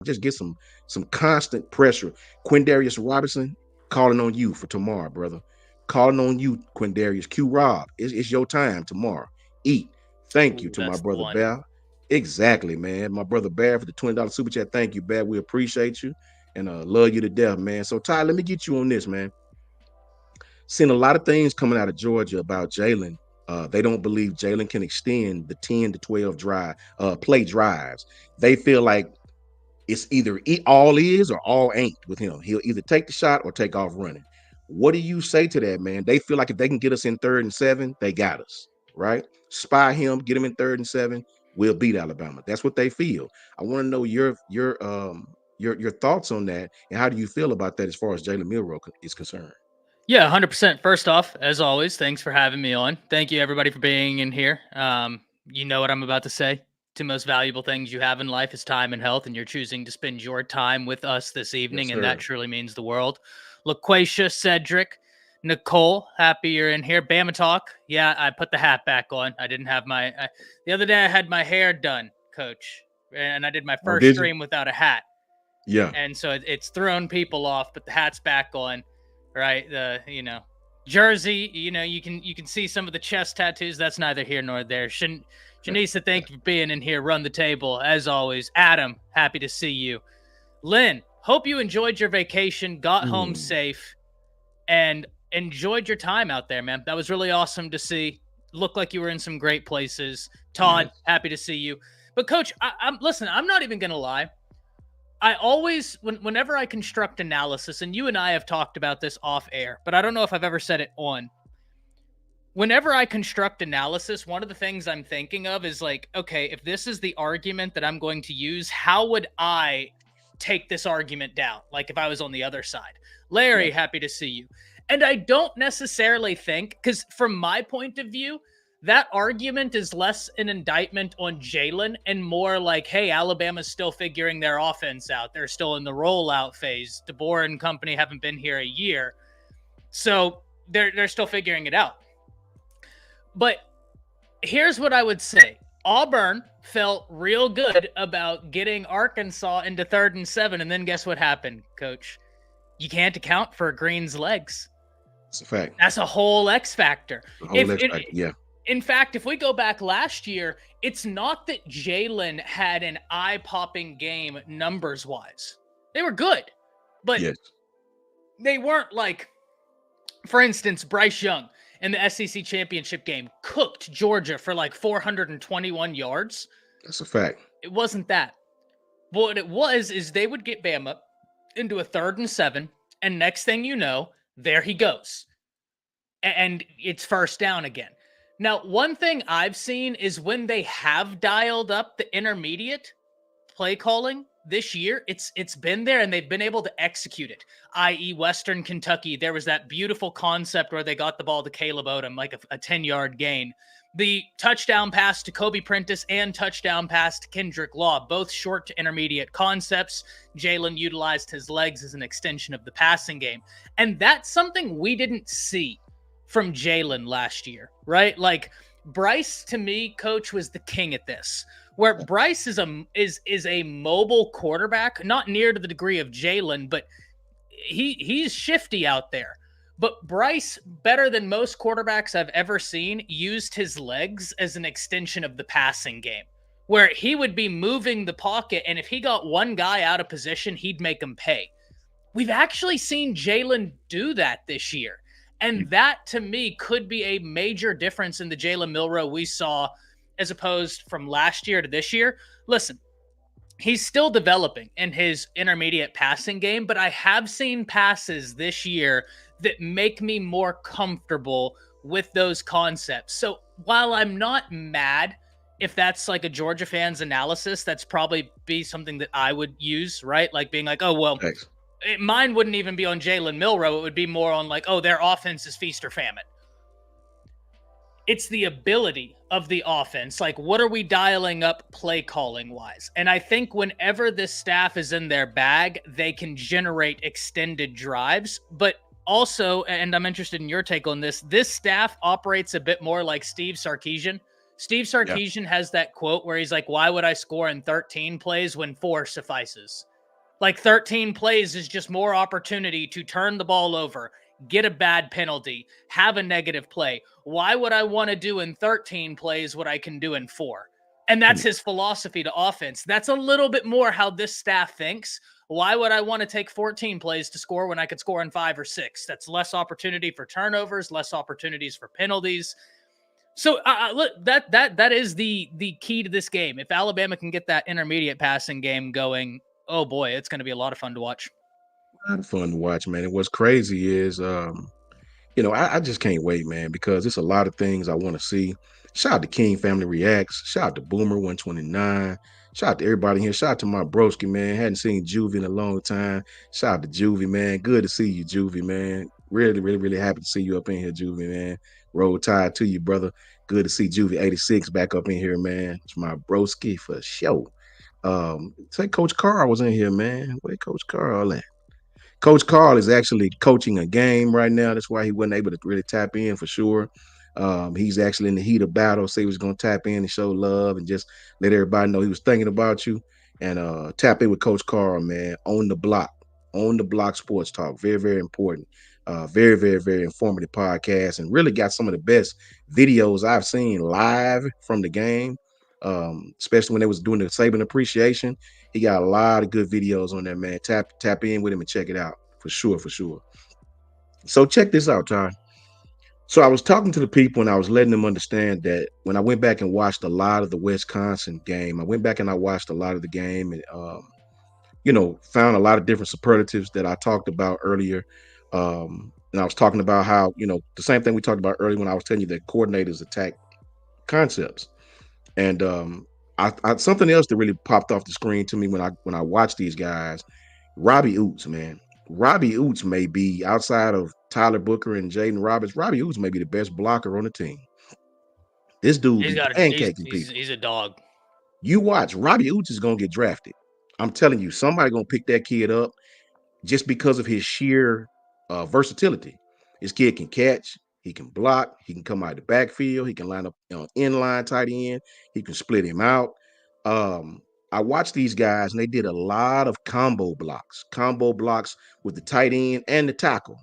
Just get some constant pressure. Quindarius Robinson calling on you for tomorrow, brother. Calling on you, Quindarius. Q Rob, it's your time tomorrow. Eat. Thank you Ooh, to my that's the brother one. Bear. Exactly, man. My brother Bear for the $20 super chat. Thank you, Bear. We appreciate you and love you to death, man. So Ty, let me get you on this, man. Seen a lot of things coming out of Georgia about Jalen. They don't believe Jalen can extend the 10 to 12 play drives. They feel like it's either all is or all ain't with him. He'll either take the shot or take off running. What do you say to that, man? They feel like if they can get us in 3rd and 7, they got us, right? Spy him, get him in 3rd and 7, we'll beat Alabama. That's what they feel. I want to know your thoughts on that, and how do you feel about that as far as Jalen Milroe is concerned? Yeah, 100%. First off, as always, thanks for having me on. Thank you, everybody, for being in here. You know what I'm about to say. Two most valuable things you have in life is time and health, and you're choosing to spend your time with us this Yes, evening, and that sir. truly means the world. LaQuacia, Cedric, Nicole, happy you're in here. Bama Talk. Yeah, I put the hat back on. I didn't have the other day I had my hair done, Coach, and I did my Oh, first did you? stream without a hat. Yeah. And so it's thrown people off, but the hat's back on, right? The jersey, you can see some of the chest tattoos. That's neither here nor there. Shanisa, thank you for being in here. Run the table as always. Adam, happy to see you. Lynn, hope you enjoyed your vacation, got home Mm, safe, and enjoyed your time out there, man. That was really awesome to see. Looked like you were in some great places. Todd, yes. happy to see you. But coach, I'm listen. I'm not even gonna lie. I always, whenever I construct analysis, and you and I have talked about this off air, but I don't know if I've ever said it on. Whenever I construct analysis, one of the things I'm thinking of is like, okay, if this is the argument that I'm going to use, how would I take this argument down? Like if I was on the other side. Yeah. Larry, happy to see you. And I don't necessarily think, because from my point of view, that argument is less an indictment on Jalen and more like, hey, Alabama's still figuring their offense out. They're still in the rollout phase. DeBoer and company haven't been here a year. So they're still figuring it out. But here's what I would say. Auburn felt real good about getting Arkansas into 3rd and 7. And then guess what happened, coach? You can't account for Green's legs. It's a fact. That's a whole X factor. The whole If next it, factor. Yeah. In fact, if we go back last year, it's not that Jalen had an eye-popping game numbers-wise. They were good, but Yes. they weren't like, for instance, Bryce Young in the SEC championship game cooked Georgia for like 421 yards. That's a fact. It wasn't that. What it was is they would get Bama into a 3rd and 7, and next thing you know, there he goes. And it's first down again. Now, one thing I've seen is when they have dialed up the intermediate play calling this year, it's been there and they've been able to execute it. I.e., Western Kentucky, there was that beautiful concept where they got the ball to Caleb Odom, like a 10-yard gain. The touchdown pass to Kobe Prentice and touchdown pass to Kendrick Law, both short to intermediate concepts. Jalen utilized his legs as an extension of the passing game. And that's something we didn't see from Jalen last year, right? Like Bryce, to me, coach, was the king at this. Where Bryce is a mobile quarterback, not near to the degree of Jalen, but he's shifty out there. But Bryce, better than most quarterbacks I've ever seen, used his legs as an extension of the passing game, where he would be moving the pocket, and if he got one guy out of position, he'd make him pay. We've actually seen Jalen do that this year. And that, to me, could be a major difference in the Jalen Milroe we saw as opposed from last year to this year. Listen, he's still developing in his intermediate passing game, but I have seen passes this year that make me more comfortable with those concepts. So while I'm not mad if that's like a Georgia fan's analysis, that's probably be something that I would use, right? Like being like, oh, well, Thanks. mine wouldn't even be on Jalen Milroe. It would be more on like, oh, their offense is feast or famine. It's the ability of the offense. Like, what are we dialing up play calling wise? And I think whenever this staff is in their bag, they can generate extended drives. But also, and I'm interested in your take on this staff operates a bit more like Steve Sarkisian. Steve Yeah. Sarkisian has that quote where he's like, why would I score in 13 plays when 4 suffices? Like 13 plays is just more opportunity to turn the ball over, get a bad penalty, have a negative play. Why would I want to do in 13 plays what I can do in 4? And that's his philosophy to offense. That's a little bit more how this staff thinks. Why would I want to take 14 plays to score when I could score in 5 or 6? That's less opportunity for turnovers, less opportunities for penalties. So look, that is the key to this game. If Alabama can get that intermediate passing game going, oh boy, it's going to be a lot of fun to watch. A lot of fun to watch, man. And what's crazy is, I just can't wait, man, because it's a lot of things I want to see. Shout out to King Family Reacts. Shout out to Boomer 129. Shout out to everybody here. Shout out to my broski, man. Hadn't seen Juvie in a long time. Shout out to Juvie, man. Good to see you, Juvie, man. Really, really, really happy to see you up in here, Juvie, man. Roll Tide to you, brother. Good to see Juvie 86 back up in here, man. It's my broski for sure. Say Coach Carl was in here, man. Where Coach Carl at? Coach Carl is actually coaching a game right now. That's why he wasn't able to really tap in for sure. He's actually in the heat of battle, so he was going to tap in and show love and just let everybody know he was thinking about you. And tap in with Coach Carl, man, on the block sports talk. Very, very important. Very, very, very informative podcast, and really got some of the best videos I've seen live from the game. Especially when they was doing the Saban appreciation. He got a lot of good videos on there, man. Tap in with him and check it out for sure, for sure. So check this out, Ty. So I was talking to the people and I was letting them understand that when I went back and watched a lot of the Wisconsin game, I went back and I watched a lot of the game and found a lot of different superlatives that I talked about earlier. And I was talking about how, the same thing we talked about earlier when I was telling you that coordinators attack concepts. And something else that really popped off the screen to me when I watched these guys, Robbie Oots, man. Robbie Oots may be outside of Tyler Booker and Jaden Roberts. Robbie Oots may be the best blocker on the team. This dude He's be got pancaking people. he's a dog. You watch, Robbie Oots is gonna get drafted. I'm telling you, somebody gonna pick that kid up just because of his sheer versatility. This kid can catch, he can block, he can come out of the backfield, he can line up on inline tight end, he can split him out. Um, I watched these guys and they did a lot of combo blocks with the tight end and the tackle,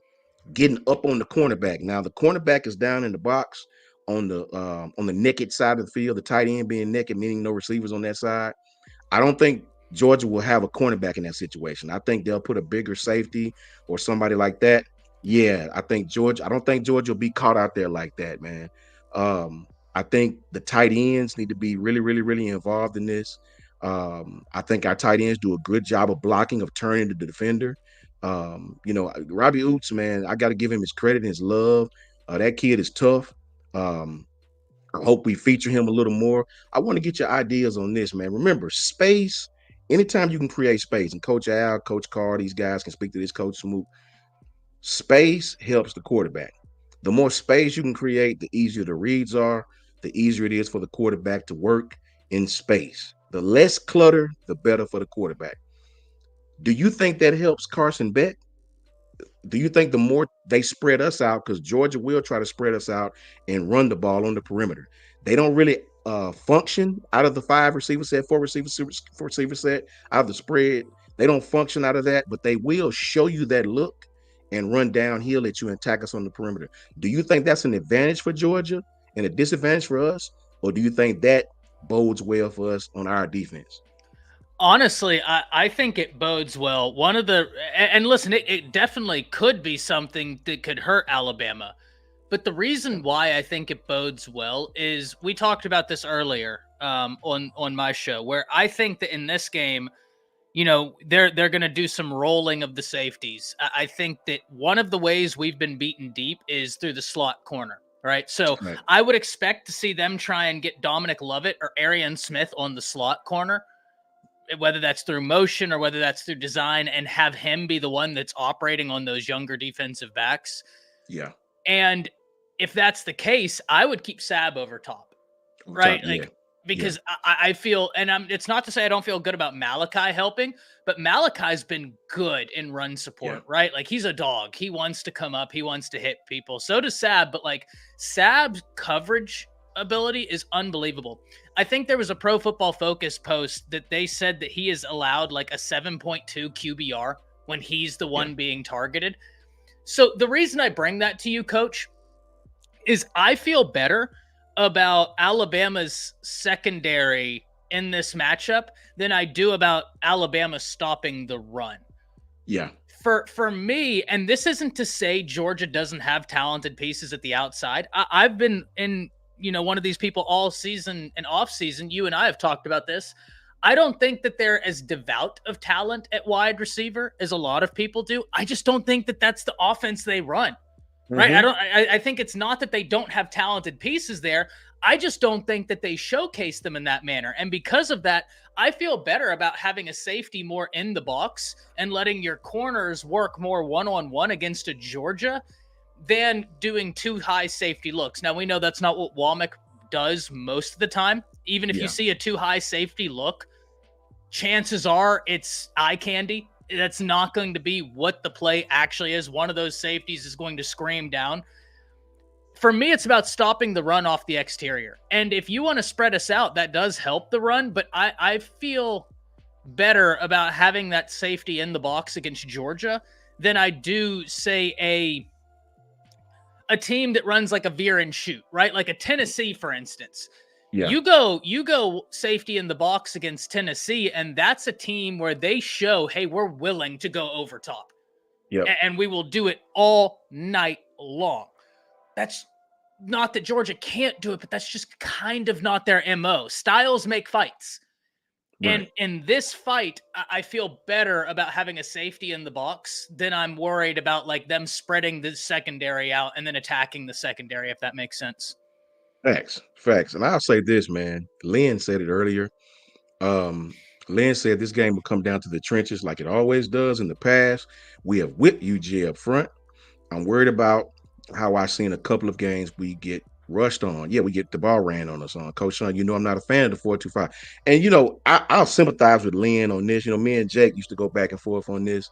getting up on the cornerback. Now the cornerback is down in the box on the naked side of the field, the tight end being naked, meaning no receivers on that side. I don't think Georgia will have a cornerback in that situation. I think they'll put a bigger safety or somebody like that. Yeah, I don't think Georgia will be caught out there like that, man. I think the tight ends need to be really, really, really involved in this. I think our tight ends do a good job of blocking, of turning to the defender. Robbie Oots, man, I got to give him his credit and his love. That kid is tough. Um, I hope we feature him a little more. I want to get your ideas on this, man. Remember, space, anytime you can create space, and Coach Al, Coach Carr, these guys can speak to this, Coach Smoot. Space helps the quarterback. The more space you can create, the easier the reads are, the easier it is for the quarterback to work in space. The less clutter, the better for the quarterback. Do you think that helps Carson Beck? Do you think the more they spread us out, because Georgia will try to spread us out and run the ball on the perimeter, they don't really function out of the four receiver set, out of the spread. They don't function out of that, but they will show you that look and run downhill at you and attack us on the perimeter. Do you think that's an advantage for Georgia and a disadvantage for us? Or do you think that bodes well for us on our defense? Honestly, I think it bodes well. One of the and listen, it definitely could be something that could hurt Alabama. But the reason why I think it bodes well is we talked about this earlier on my show, where I think that in this game, they're going to do some rolling of the safeties. I think that one of the ways we've been beaten deep is through the slot corner. Right. So Right. I would expect to see them try and get Dominic Lovett or Arian Smith on the slot corner, whether that's through motion or whether that's through design, and have him be the one that's operating on those younger defensive backs. Yeah. And if that's the case, I would keep Sab over top, right? Yeah. Because I feel, and it's not to say I don't feel good about Malachi helping, but Malachi's been good in run support, right? Like, he's a dog. He wants to come up. He wants to hit people. So does Sab, but Sab's coverage ability is unbelievable. I think there was a Pro Football Focus post that they said that he is allowed like a 7.2 QBR when he's the Yeah. one being targeted. So the reason I bring that to you, Coach, is I feel better about Alabama's secondary in this matchup than I do about Alabama stopping the run. Yeah. For me, and this isn't to say Georgia doesn't have talented pieces at the outside. I've been in, one of these people all season and off season. You and I have talked about this. I don't think that they're as devout of talent at wide receiver as a lot of people do. I just don't think that that's the offense they run. Right? Mm-hmm. I think it's not that they don't have talented pieces there. I just don't think that they showcase them in that manner. And because of that, I feel better about having a safety more in the box and letting your corners work more one-on-one against a Georgia than doing too high safety looks. Now, we know that's not what Womack does most of the time. Even if you see a too high safety look, chances are it's eye candy. That's not going to be what the play actually is. One of those safeties is going to scream down. For me, it's about stopping the run off the exterior. And if you want to spread us out, that does help the run. But I feel better about having that safety in the box against Georgia than I do, say, a team that runs like a veer and shoot, right? Like a Tennessee, for instance. Yeah. You go safety in the box against Tennessee, and that's a team where they show, hey, we're willing to go over top. Yep. And we will do it all night long. That's not that Georgia can't do it, but that's just kind of not their MO. Styles make fights. Right. And in this fight, I feel better about having a safety in the box than I'm worried about like them spreading the secondary out and then attacking the secondary, if that makes sense. Facts. And I'll say this, man. Lynn said it earlier. Lynn said this game will come down to the trenches like it always does in the past. We have whipped UG up front. I'm worried about how I've seen a couple of games we get rushed on. Yeah, we get the ball ran on us on. Coach Sean, I'm not a fan of the 4-2-5. And I'll sympathize with Lynn on this. Me and Jake used to go back and forth on this,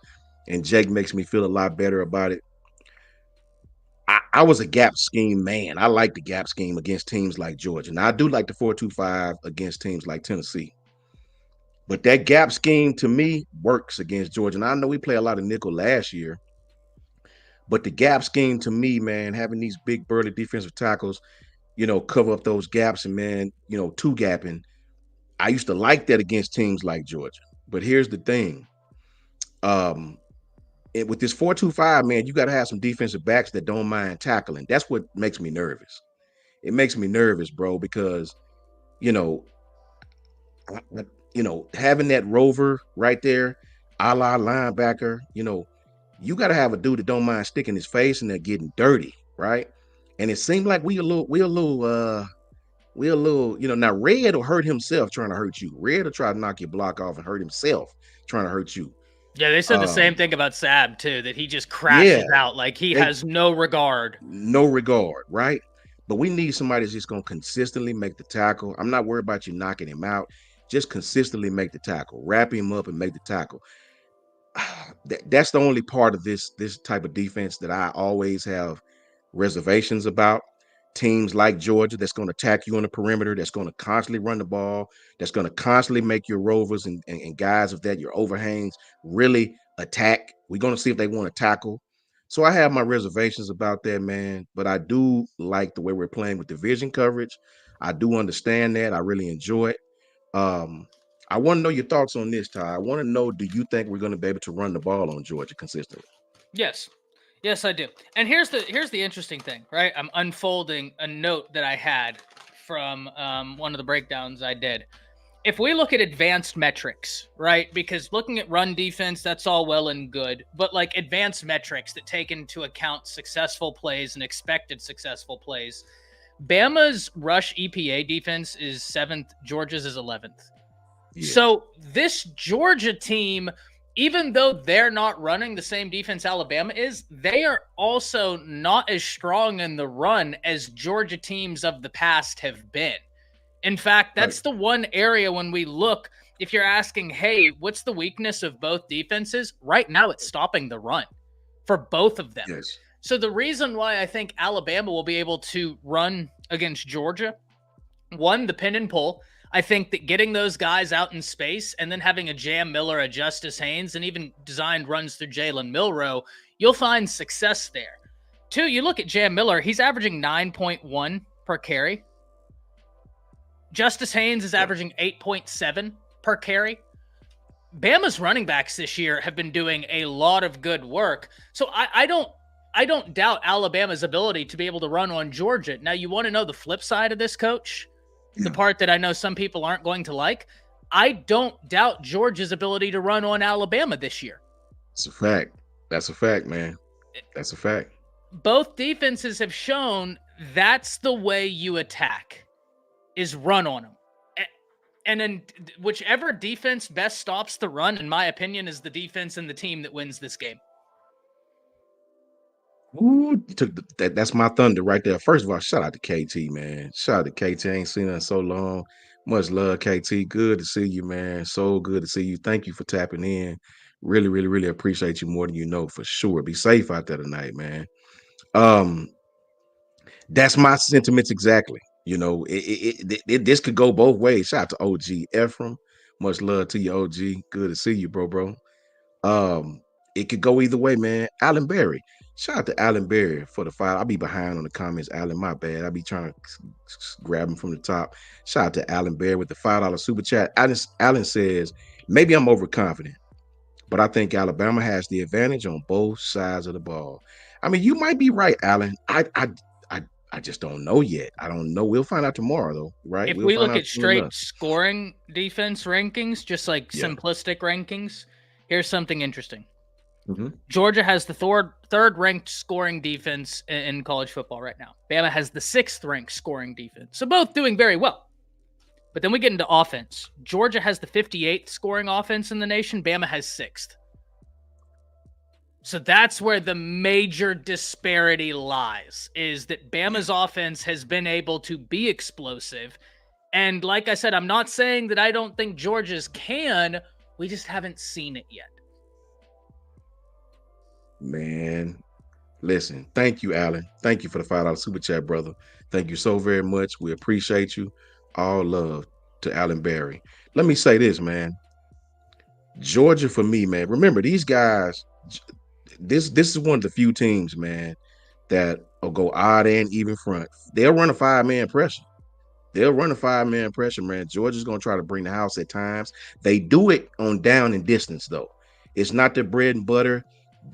and Jake makes me feel a lot better about it. I was a gap scheme man. I like the gap scheme against teams like Georgia. Now I do like the 4-2-5 against teams like Tennessee. But that gap scheme to me works against Georgia. And I know we play a lot of nickel last year. But the gap scheme to me, man, having these big burly defensive tackles, cover up those gaps and, man, two gapping. I used to like that against teams like Georgia. But here's the thing. With this 4-2-5, man, you got to have some defensive backs that don't mind tackling. That's what makes me nervous. It makes me nervous, bro, because, having that rover right there, a la linebacker, you got to have a dude that don't mind sticking his face and they're getting dirty, right? And it seemed like we a little, now Red will hurt himself trying to hurt you. Red will try to knock your block off and hurt himself trying to hurt you. Yeah, they said the same thing about Sab too, that he just crashes out like he has no regard. No regard, right? But we need somebody that's just going to consistently make the tackle. I'm not worried about you knocking him out. Just consistently make the tackle. Wrap him up and make the tackle. That's the only part of this type of defense that I always have reservations about. Teams like Georgia that's going to attack you on the perimeter, that's going to constantly run the ball, that's going to constantly make your rovers and guys of that, your overhangs, really attack. We're going to see if they want to tackle. So I have my reservations about that, man. But I do like the way we're playing with division coverage. I do understand that. I really enjoy it. I want to know your thoughts on this, Ty. I want to know, do you think we're going to be able to run the ball on Georgia consistently? Yes. Yes, I do. And here's the interesting thing, right? I'm unfolding a note that I had from one of the breakdowns I did. If we look at advanced metrics, right? Because looking at run defense, that's all well and good. But like advanced metrics that take into account successful plays and expected successful plays, Bama's rush EPA defense is 7th, Georgia's is 11th. Yeah. So this Georgia team, even though they're not running the same defense Alabama is, they are also not as strong in the run as Georgia teams of the past have been. In fact, that's the one area when we look, if you're asking, hey, what's the weakness of both defenses? Right now, it's stopping the run for both of them. Yes. So the reason why I think Alabama will be able to run against Georgia One, the pin and pull. I think that getting those guys out in space and then having a Jam Miller, a Justice Haynes, and even designed runs through Jalen Milroe, you'll find success there. Two, you look at Jam Miller, he's averaging 9.1 per carry. Justice Haynes is averaging 8.7 per carry. Bama's running backs this year have been doing a lot of good work. So I don't doubt Alabama's ability to be able to run on Georgia. Now, you want to know the flip side of this, Coach? The part that I know some people aren't going to like. I don't doubt Georgia's ability to run on Alabama this year. It's a fact. That's a fact, man. That's a fact. Both defenses have shown that's the way you attack, is run on them. And then whichever defense best stops the run, in my opinion, is the defense and the team that wins this game. Ooh, that's my thunder right there. First of all, shout out to KT, man. Shout out to KT. I ain't seen her in so long. Much love, KT. Good to see you, man. So good to see you. Thank you for tapping in. Really, really, really appreciate you more than you know, for sure. Be safe out there tonight, man. That's my sentiments exactly. You know, this could go both ways. Shout out to OG Ephraim. Much love to you, OG. Good to see you, bro. It could go either way, man. Alan Berry. Shout out to Alan Berry for the file. I'll be behind on the comments, Alan. My bad. I'll be trying to grab him from the top. Shout out to Alan Berry with the $5 super chat. Alan says, maybe I'm overconfident, but I think Alabama has the advantage on both sides of the ball. I mean, you might be right, Alan. I just don't know yet. I don't know. We'll find out tomorrow, though, right? If We'll we find look out at soon straight enough. scoring defense rankings, just like simplistic rankings, here's something interesting. Georgia has the third ranked scoring defense in college football right now. Bama has the 6th ranked scoring defense. So both doing very well. But then we get into offense. Georgia has the 58th scoring offense in the nation. Bama has 6th. So that's where the major disparity lies, is that Bama's offense has been able to be explosive. And like I said, I'm not saying that I don't think Georgia's can. We just haven't seen it yet. Man, listen, thank you, Alan. Thank you for the $5 super chat, brother. Thank you so very much. We appreciate you. All love to Alan Berry. Let me say this, man. Georgia for me, man. Remember, these guys, this is one of the few teams, man, that will go odd and even front. They'll run a 5-man pressure. Man. Georgia's going to try to bring the house at times. They do it on down and distance, though. It's not their bread and butter.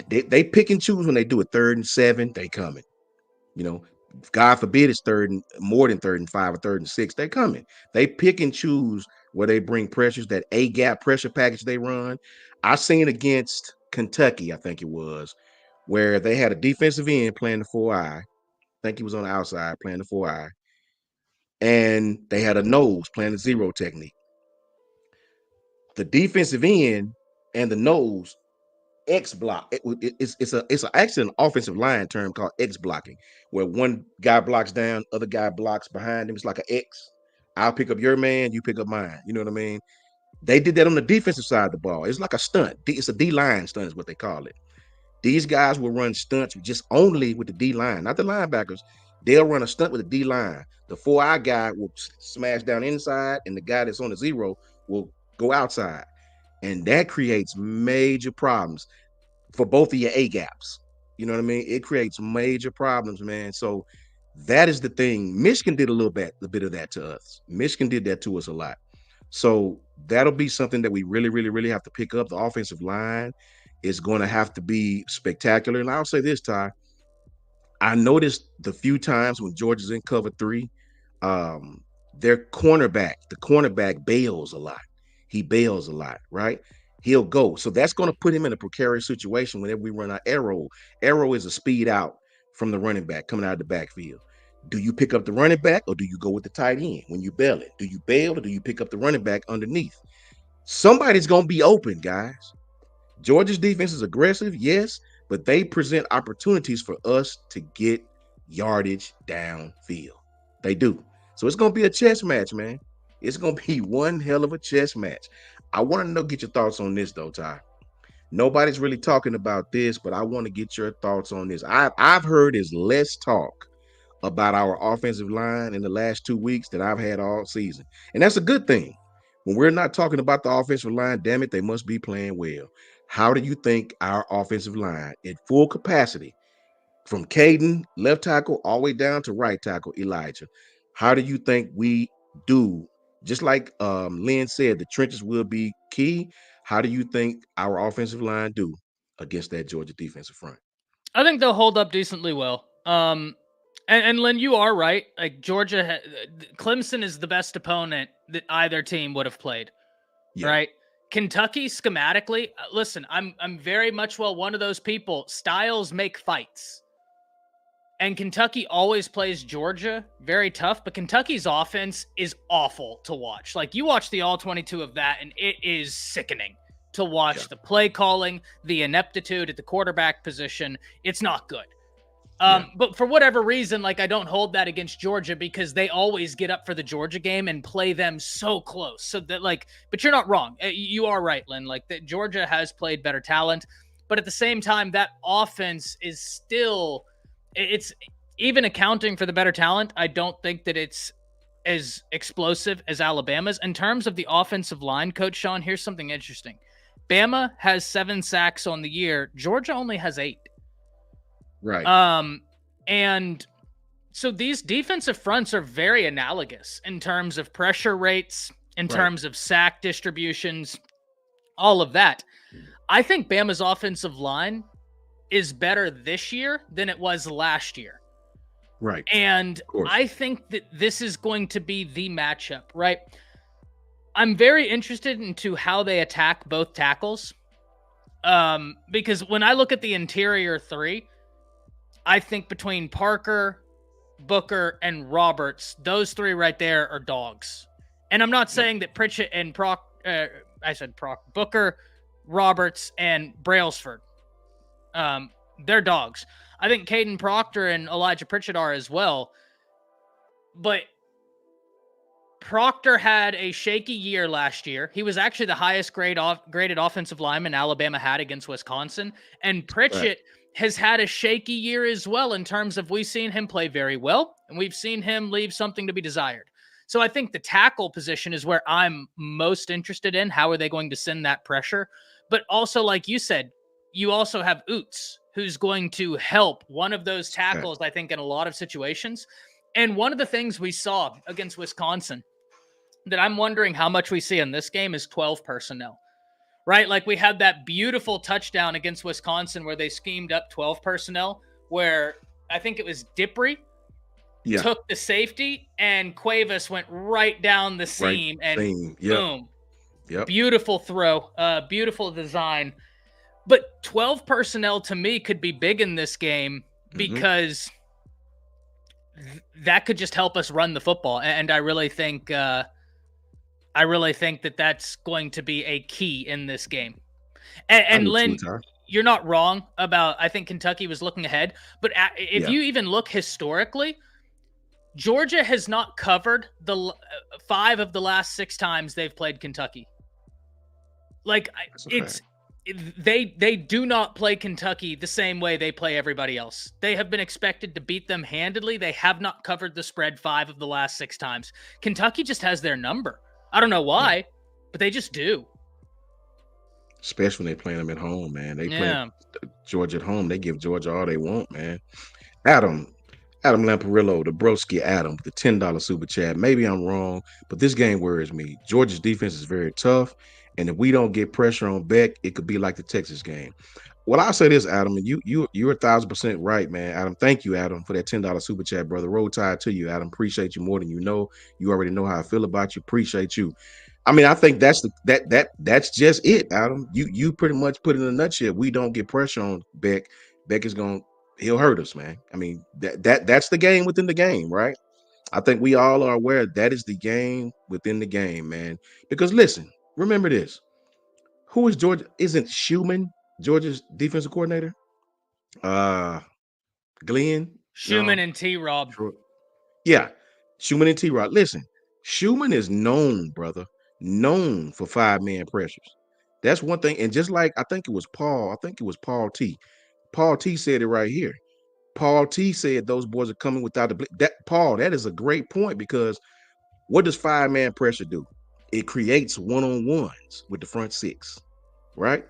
They pick and choose when they do it 3rd and 7, they coming. You know, God forbid it's more than 3rd and 5 or 3rd and 6, they coming. They pick and choose where they bring pressures, that A-gap pressure package they run. I seen against Kentucky, I think it was, where they had a defensive end playing the 4-eye. I think he was on the outside playing the 4-eye. And they had a nose playing the zero technique. The defensive end and the nose X block. It's actually an offensive line term called X blocking, where one guy blocks down, other guy blocks behind him. It's like an X. I'll pick up your man, you pick up mine. You know what I mean? They did that on the defensive side of the ball. It's like a stunt. It's a D-line stunt is what they call it. These guys will run stunts just only with the D-line, not the linebackers. They'll run a stunt with the D-line. The 4-eye guy will smash down inside, and the guy that's on the zero will go outside. And that creates major problems for both of your A-gaps. You know what I mean? It creates major problems, man. So that is the thing. Michigan did a bit of that to us. Michigan did that to us a lot. So that'll be something that we really, really, really have to pick up. The offensive line is going to have to be spectacular. And I'll say this, Ty. I noticed the few times when Georgia's in cover 3, the cornerback bails a lot. He bails a lot, right? He'll go. So that's going to put him in a precarious situation whenever we run our arrow. Arrow is a speed out from the running back coming out of the backfield. Do you pick up the running back or do you go with the tight end when you bail it? Do you bail or do you pick up the running back underneath? Somebody's going to be open, guys. Georgia's defense is aggressive, yes, but they present opportunities for us to get yardage downfield. They do. So it's going to be a chess match, man. It's going to be one hell of a chess match. I want to get your thoughts on this, though, Ty. Nobody's really talking about this, but I want to get your thoughts on this. I've heard is less talk about our offensive line in the last 2 weeks that I've had all season. And that's a good thing. When we're not talking about the offensive line, damn it, they must be playing well. How do you think our offensive line at full capacity, from Caden, left tackle, all the way down to right tackle, Elijah, how do you think we do? Just like Lynn said, the trenches will be key. How do you think our offensive line do against that Georgia defensive front? I think they'll hold up decently well. And Lynn, you are right. Like Clemson is the best opponent that either team would have played. Yeah, Right? Kentucky schematically, listen, I'm very much one of those people. Styles make fights. And Kentucky always plays Georgia very tough, but Kentucky's offense is awful to watch. Like you watch the all 22 of that, and it is sickening to watch yeah, the play calling, the ineptitude at the quarterback position. It's not good. yeah, But for whatever reason, like I don't hold that against Georgia because they always get up for the Georgia game and play them so close. So that but you're not wrong. You are right, Lynn. Like that Georgia has played better talent, but at the same time, that offense is still, it's even accounting for the better talent. I don't think that it's as explosive as Alabama's. In terms of the offensive line, Coach Sean, here's something interesting. Bama has 7 sacks on the year. Georgia only has 8. right, And so these defensive fronts are very analogous in terms of pressure rates, in right, terms of sack distributions, all of that. I think Bama's offensive line is better this year than it was last year. right. And Of course. I think that this is going to be the matchup, right? I'm very interested into how they attack both tackles. Because when I look at the interior 3, I think between Parker, Booker, and Roberts, those 3 right there are dogs. And I'm not saying that Pritchett and Booker, Roberts, and Brailsford, they're dogs. I think Caden Proctor and Elijah Pritchett are as well. But Proctor had a shaky year last year. He was actually the highest graded offensive lineman Alabama had against Wisconsin. And Right. Pritchett has had a shaky year as well in terms of we've seen him play very well, and we've seen him leave something to be desired. So I think the tackle position is where I'm most interested in. How are they going to send that pressure? But also, like you said, you also have Oots, who's going to help one of those Right. tackles, I think, in a lot of situations. And one of the things we saw against Wisconsin that I'm wondering how much we see in this game is 12 personnel, right? Like we had that beautiful touchdown against Wisconsin where they schemed up 12 personnel, where I think it was Dipri Yeah. took the safety and Cuevas went right down the Right. seam and Same. Yep. boom, Yep. beautiful throw, beautiful design. But 12 personnel to me could be big in this game Hmm. because that could just help us run the football. And I really think that that's going to be a key in this game. I And do too, Lynn, Ty. you're not wrong about, I think Kentucky was looking ahead. But if Yeah. you even look historically, Georgia has not covered the 5 of the last 6 times they've played Kentucky. Like That's a fact. it's they do not play Kentucky the same way they play everybody else. They have been expected to beat them handedly. They have not covered the spread 5 of the last 6 times. Kentucky just has their number. I don't know Yeah. why, but they just do. Especially when they playing them at home, man. They playing Yeah. Georgia at home. They give Georgia all they want, man. Adam, Adam Lamparillo, the broski Adam, the $10 super chat. Maybe I'm wrong, but this game worries me. Georgia's defense is very tough, and if we don't get pressure on Beck, it could be like the Texas game. Well, I'll say this, Adam, and you're 1,000% right, man. Adam, thank you, Adam, for that $10 super chat, brother. Roll tide to you, Adam. Appreciate you more than you know. You already know how I feel about you. Appreciate you. I mean, I think that's just it, Adam. You pretty much put it in a nutshell. We don't get pressure on Beck. Beck is going he'll hurt us, man. I mean, that's the game within the game, right? I think we all are aware that is the game within the game, man. Because listen, remember this. Who is Georgia? Isn't Schumann Georgia's defensive coordinator? Uh Glenn? Schumann No. and T Rob. Troy. Yeah. Schumann and T-Rod. Listen, Schumann is known, brother, known for 5-man pressures. That's one thing. And just like I think it was Paul T. Paul T said it right here. Paul T said those boys are coming without the that Paul. That is a great point because what does 5-man pressure do? It creates one-on-ones with the front six, right?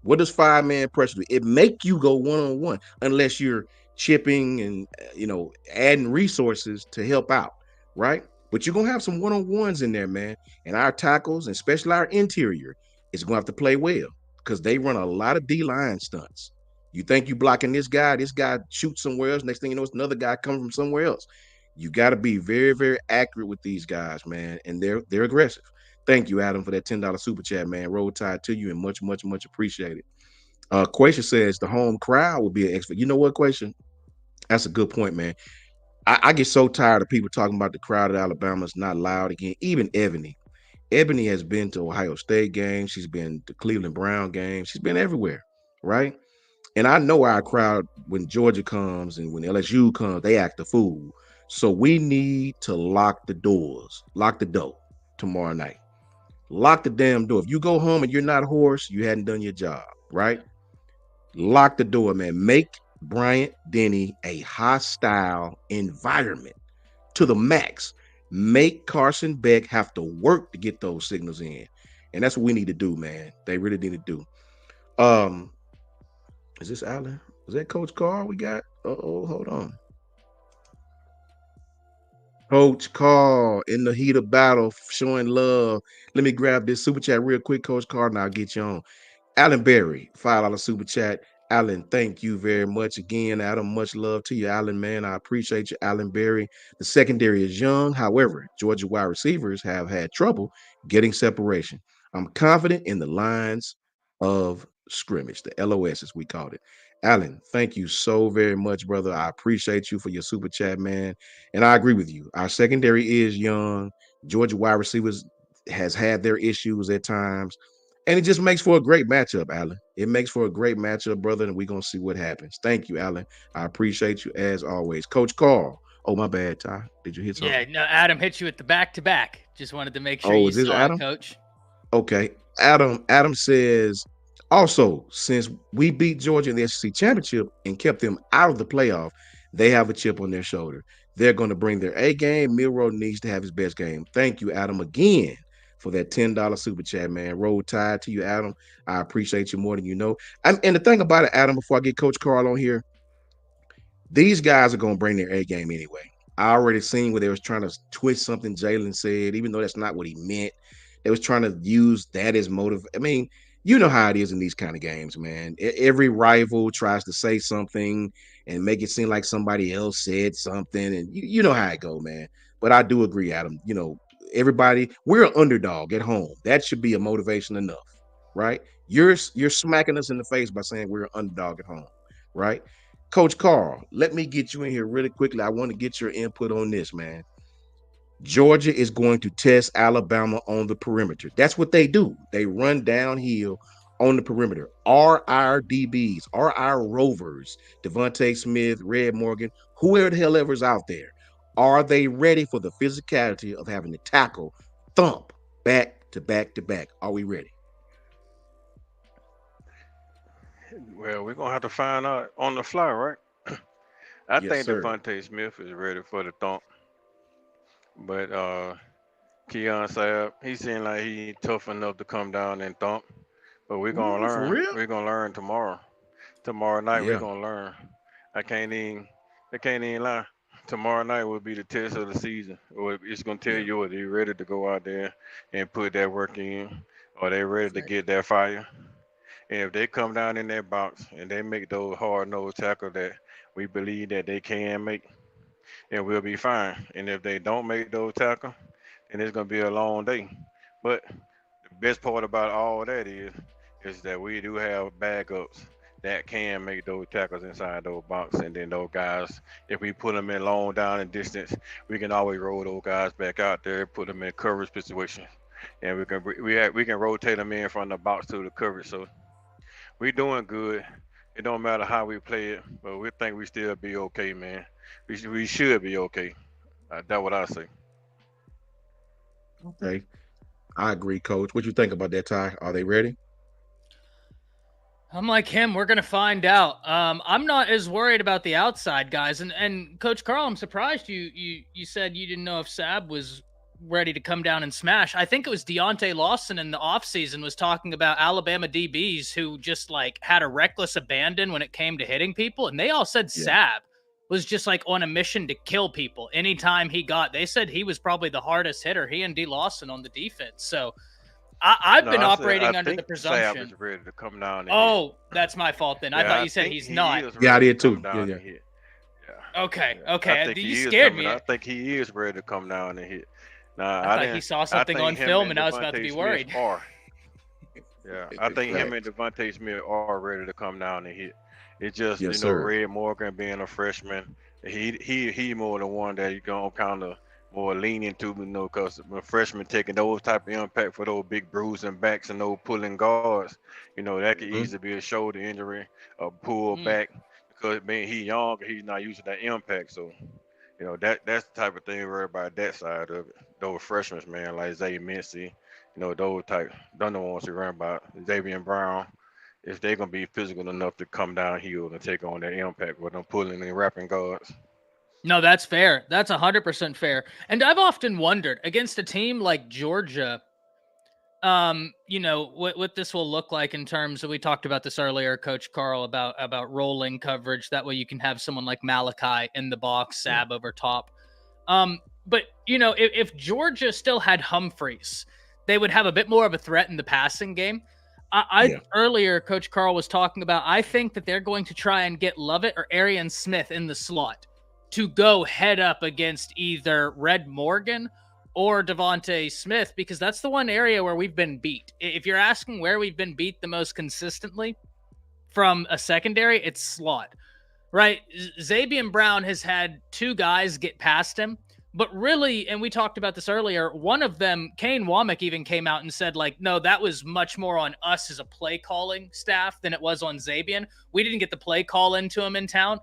What does 5-man pressure do? It make you go one-on-one unless you're chipping and adding resources to help out, right? But you're gonna have some one-on-ones in there, man. And our tackles, and especially our interior, is gonna have to play well because they run a lot of D-line stunts. You think you blocking this guy shoots somewhere else. Next thing you know, it's another guy coming from somewhere else. You got to be very, very accurate with these guys, man, and they're aggressive. Thank you, Adam, for that $10 super chat, man. Roll Tide to you and much, much, much appreciated. Quation says the home crowd will be an expert. You know what, Quation? That's a good point, man. I get so tired of people talking about the crowd at Alabama is not loud again. Even Ebony. Ebony has been to Ohio State games. She's been to Cleveland Brown games. She's been everywhere, right? And I know our crowd, when Georgia comes and when LSU comes, they act a fool. So we need to lock the doors, lock the door tomorrow night. Lock the damn door. If you go home and you're not hoarse, you hadn't done your job, right? Lock the door, man. Make Bryant Denny a hostile environment to the max. Make Carson Beck have to work to get those signals in. And that's what we need to do, man. They really need to do. Um, is this Allen? Is that Coach Carr we got? Oh, hold on. Coach Carr in the heat of battle, showing love. Let me grab this super chat real quick, Coach Carr, and I'll get you on. Alan Berry, $5 super chat. Alan, thank you very much again. Adam, much love to you, Alan, man. I appreciate you, Alan Berry. The secondary is young. However, Georgia wide receivers have had trouble getting separation. I'm confident in the lines of scrimmage, the LOS as we called it. Alan, thank you so very much, brother. I appreciate you for your super chat, man. And I agree with you. Our secondary is young. Georgia wide receivers has had their issues at times. And it just makes for a great matchup, Alan. It makes for a great matchup, brother, and we're gonna see what happens. Thank you, Alan. I appreciate you as always. Coach Carl. Oh, my bad, Ty. Did you hit Yeah, something? no, Adam hit you with the back to back. Just wanted to make sure Oh, you is this saw it, Adam? coach. Okay. Adam says also, since we beat Georgia in the SEC championship and kept them out of the playoff, they have a chip on their shoulder. They're going to bring their A game. Milroe needs to have his best game. Thank you, Adam, again for that $10 super chat, man. Roll Tide to you, Adam. I appreciate you more than you know. And the thing about it, Adam, before I get Coach Carl on here, these guys are gonna bring their A game anyway. I already seen where they was trying to twist something Jalen said, even though that's not what he meant. They was trying to use that as motive. I mean, you know how it is in these kind of games, man. Every rival tries to say something and make it seem like somebody else said something, and you know how it go, man. But I do agree, Adam. Everybody, we're an underdog at home. That should be a motivation enough, right? You're smacking us in the face by saying we're an underdog at home, right? Coach Carl, let me get you in here really quickly. I want to get your input on this, man. Georgia is going to test Alabama on the perimeter. That's what they do. They run downhill on the perimeter. Are our DBs, are our rovers, Devontae Smith, Red Morgan, whoever the hell ever's out there, are they ready for the physicality of having to tackle, thump, back to back to back? Are we ready? Well, we're gonna have to find out on the fly, right? I Yes, think sir. Devontae Smith is ready for the thump, but Keon Sabb, he seemed like he tough enough to come down and thump. But we're gonna Ooh, for learn. real? We're gonna learn tomorrow. Tomorrow night we're Yeah, gonna learn. I can't even. I can't even lie. Tomorrow night will be the test of the season. It's gonna tell yeah, you whether you're ready to go out there and put that work in, or they ready to fact. get that fire. And if they come down in that box and they make those hard nose tackles that we believe that they can make, and we'll be fine. And if they don't make those tackles, then it's gonna be a long day. But the best part about all that is that we do have backups that can make those tackles inside those boxes, and then those guys, if we put them in long down and distance, we can always roll those guys back out there, put them in coverage situations, and we can rotate them in from the box to the coverage. So we doing good. It don't matter how we play it, but we think we still be okay, man. We should be okay. That's what I say. Okay. I agree, coach. What you think about that, Ty? Are they ready? I'm like him. We're gonna find out. I'm not as worried about the outside guys. And Coach Carl, I'm surprised you said you didn't know if Sab was ready to come down and smash. I think it was Deontay Lawson in the offseason was talking about Alabama DBs who just like had a reckless abandon when it came to hitting people, and they all said Yeah. Sab was just like on a mission to kill people anytime he got. They said he was probably the hardest hitter. He and D Lawson on the defense. So I've No, been I said I operating under the think Sab presumption. is ready to come down and hit. Oh, that's my fault then. I Yeah, thought I you said think he's he not. is Yeah, I ready to did come too. Yeah, down yeah. and hit. Yeah, Okay, yeah. I okay. think You he is scared coming. me. I think he is ready to come down and hit. Nah, I I thought he didn't. saw I something on think him film and and I was about to Devontae be Smith worried. are. Yeah, I think him and Facts. Devontae Smith are ready to come down and hit. It's just Yes, sir. Red Morgan being a freshman, he more the one that you gonna kind of more lean into, because a freshman taking those type of impact for those big bruising backs and those pulling guards, that could Mhm. easily be a shoulder injury, a pull Mm. back, because man he young, he's not using that impact, so that's the type of thing worry about that side of it. Those freshmen, man, like Zay Mincy, those type, don't know ones we run about Xavier Brown, if they're gonna be physical enough to come downhill and take on that impact with them pulling and wrapping guards. No, that's fair. That's 100% fair. And I've often wondered against a team like Georgia, what this will look like in terms of, we talked about this earlier, Coach Carl, about rolling coverage. That way you can have someone like Malachi in the box, Yeah. Sab over top. But if Georgia still had Humphreys, they would have a bit more of a threat in the passing game. Yeah. Earlier, Coach Carl was talking about, I think that they're going to try and get Lovett or Arian Smith in the slot to go head up against either Red Morgan or Devontae Smith, because that's the one area where we've been beat. If you're asking where we've been beat the most consistently from a secondary, it's slot. Right? Xavier Brown has had two guys get past him, but really, and we talked about this earlier, one of them, Kane Womack, even came out and said, like, no, that was much more on us as a play calling staff than it was on Xavier. We didn't get the play call into him in time,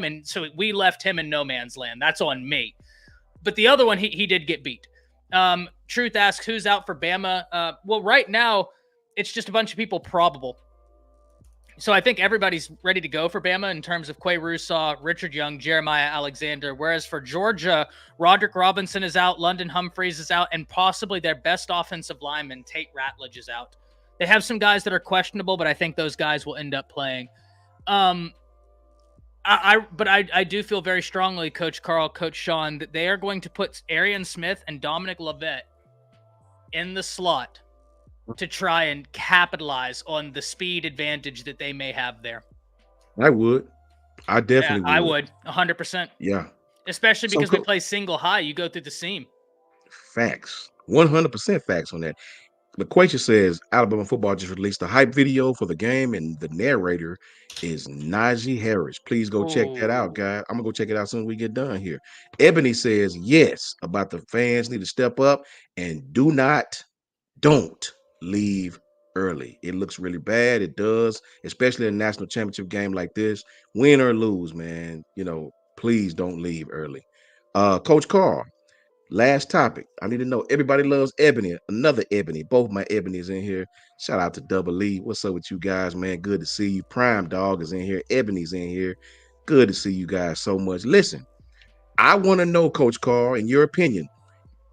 and so we left him in no man's land. That's on me. But the other one, he did get beat. Truth asks, who's out for Bama? Well, right now, it's just a bunch of people probable. So I think everybody's ready to go for Bama in terms of Quay Russaw, Richard Young, Jeremiah Alexander. Whereas for Georgia, Roderick Robinson is out, London Humphreys is out, and possibly their best offensive lineman, Tate Ratledge, is out. They have some guys that are questionable, but I think those guys will end up playing. I do feel very strongly, Coach Carl, Coach Sean, that they are going to put Arian Smith and Dominic Lovett in the slot to try and capitalize on the speed advantage that they may have there. I would. I definitely would. I would, 100%. Yeah. Especially because we play single high. You go through the seam. Facts. 100% facts on that. LaQuasia says Alabama football just released a hype video for the game, and the narrator is Najee Harris. Please go check that out, guys. I'm gonna go check it out as soon as we get done here. Ebony says yes about the fans need to step up and don't leave early. It looks really bad. It does, especially in a national championship game like this. Win or lose, man. Please don't leave early. Coach Carl, last topic. I need to know. Everybody loves Ebony. Another Ebony. Both my Ebony's in here. Shout out to Double E. What's up with you guys, man? Good to see you. Prime Dog is in here. Ebony's in here. Good to see you guys so much. Listen, I want to know, Coach Carl, in your opinion,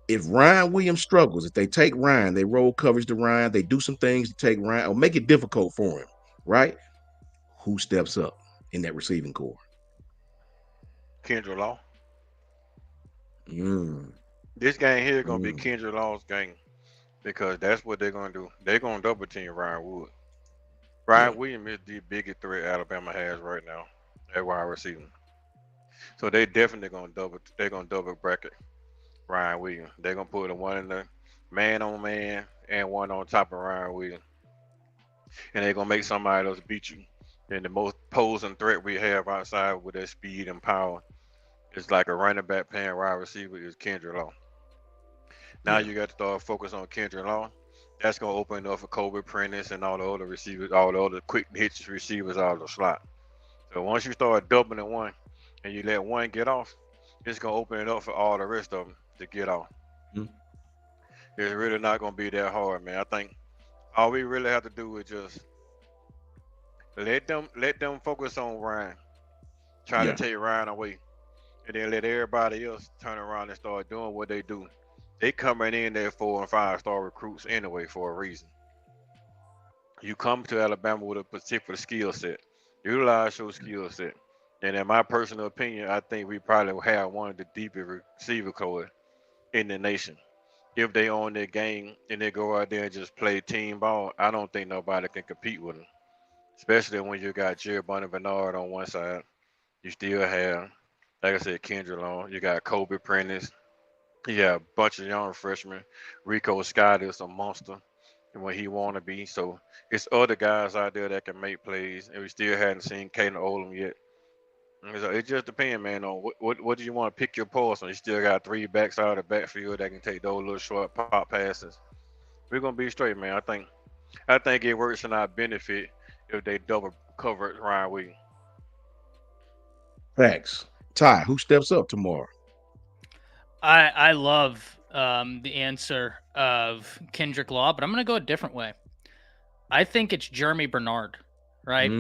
if Ryan Williams struggles, if they take Ryan, they roll coverage to Ryan, they do some things to take Ryan or make it difficult for him, right? Who steps up in that receiving core? Kendra Law. Mm. This game here is gonna be Kendra Law's game, because that's what they're gonna do. They're gonna double team Ryan Wood. Ryan Williams is the biggest threat Alabama has right now at wide receiver. So they definitely gonna double bracket Ryan Williams. They're gonna put a one in the man on man and one on top of Ryan Williams. And they're gonna make somebody else beat you. And the most posing threat we have outside with that speed and power is like a running back playing wide receiver is Kendra Law. Now you got to start focus on Kendra Law. That's gonna open up for Kobe Prentice and all the other receivers, all the other quick hitch receivers out of the slot. So once you start doubling one and you let one get off, it's gonna open it up for all the rest of them to get off. Mm-hmm. It's really not gonna be that hard, man. I think all we really have to do is just Let them focus on Ryan. Try to Yeah, take Ryan away, and then let everybody else turn around and start doing what they do. They coming in there 4 and 5 star recruits anyway for a reason. You come to Alabama with a particular skill set. Utilize your skill set. And in my personal opinion, I think we probably will have one of the deepest receiver core in the nation. If they own their game and they go out there and just play team ball, I don't think nobody can compete with them. Especially when you got Jerry Bonner Bernard on one side. You still have, like I said, Kendra Long. You got Kobe Prentice. You got a bunch of young freshmen. Rico Scott is a monster when he want to be. So it's other guys out there that can make plays, and we still hadn't seen Caden Olam yet. And so it just depends, man, on what do you want to pick your poison. You still got three backs out of the backfield that can take those little short pop passes. We're gonna be straight, man. I think it works in our benefit if they double cover Ryan Williams. facts. Ty, who steps up tomorrow? I love the answer of Kendrick Law, but I'm going to go a different way. I think it's Jeremy Bernard, right?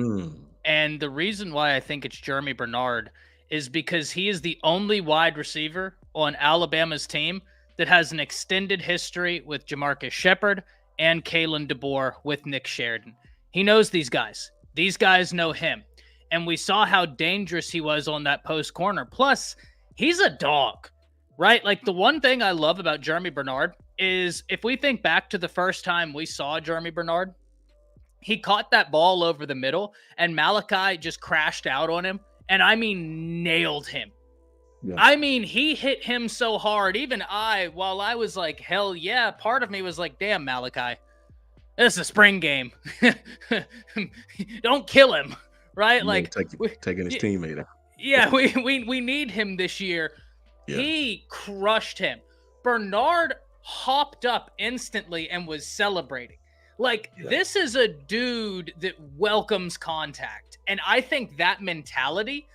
And the reason why I think it's Jeremy Bernard is because he is the only wide receiver on Alabama's team that has an extended history with Jamarcus Shepard and Kalen DeBoer with Nick Sheridan. He knows these guys. These guys know him. And we saw how dangerous he was on that post corner. Plus, he's a dog, right? Like, the one thing I love about Jeremy Bernard is if we think back to the first time we saw Jeremy Bernard, he caught that ball over the middle and Malachi just crashed out on him. And I mean, nailed him. Yeah. I mean, he hit him so hard. Even while I was like, hell yeah, part of me was like, damn, Malachi, this is a spring game. Don't kill him, right? Like taking his teammate out. Yeah, we need him this year. Yeah. He crushed him. Bernard hopped up instantly and was celebrating. Like, this is a dude that welcomes contact. And I think that mentality,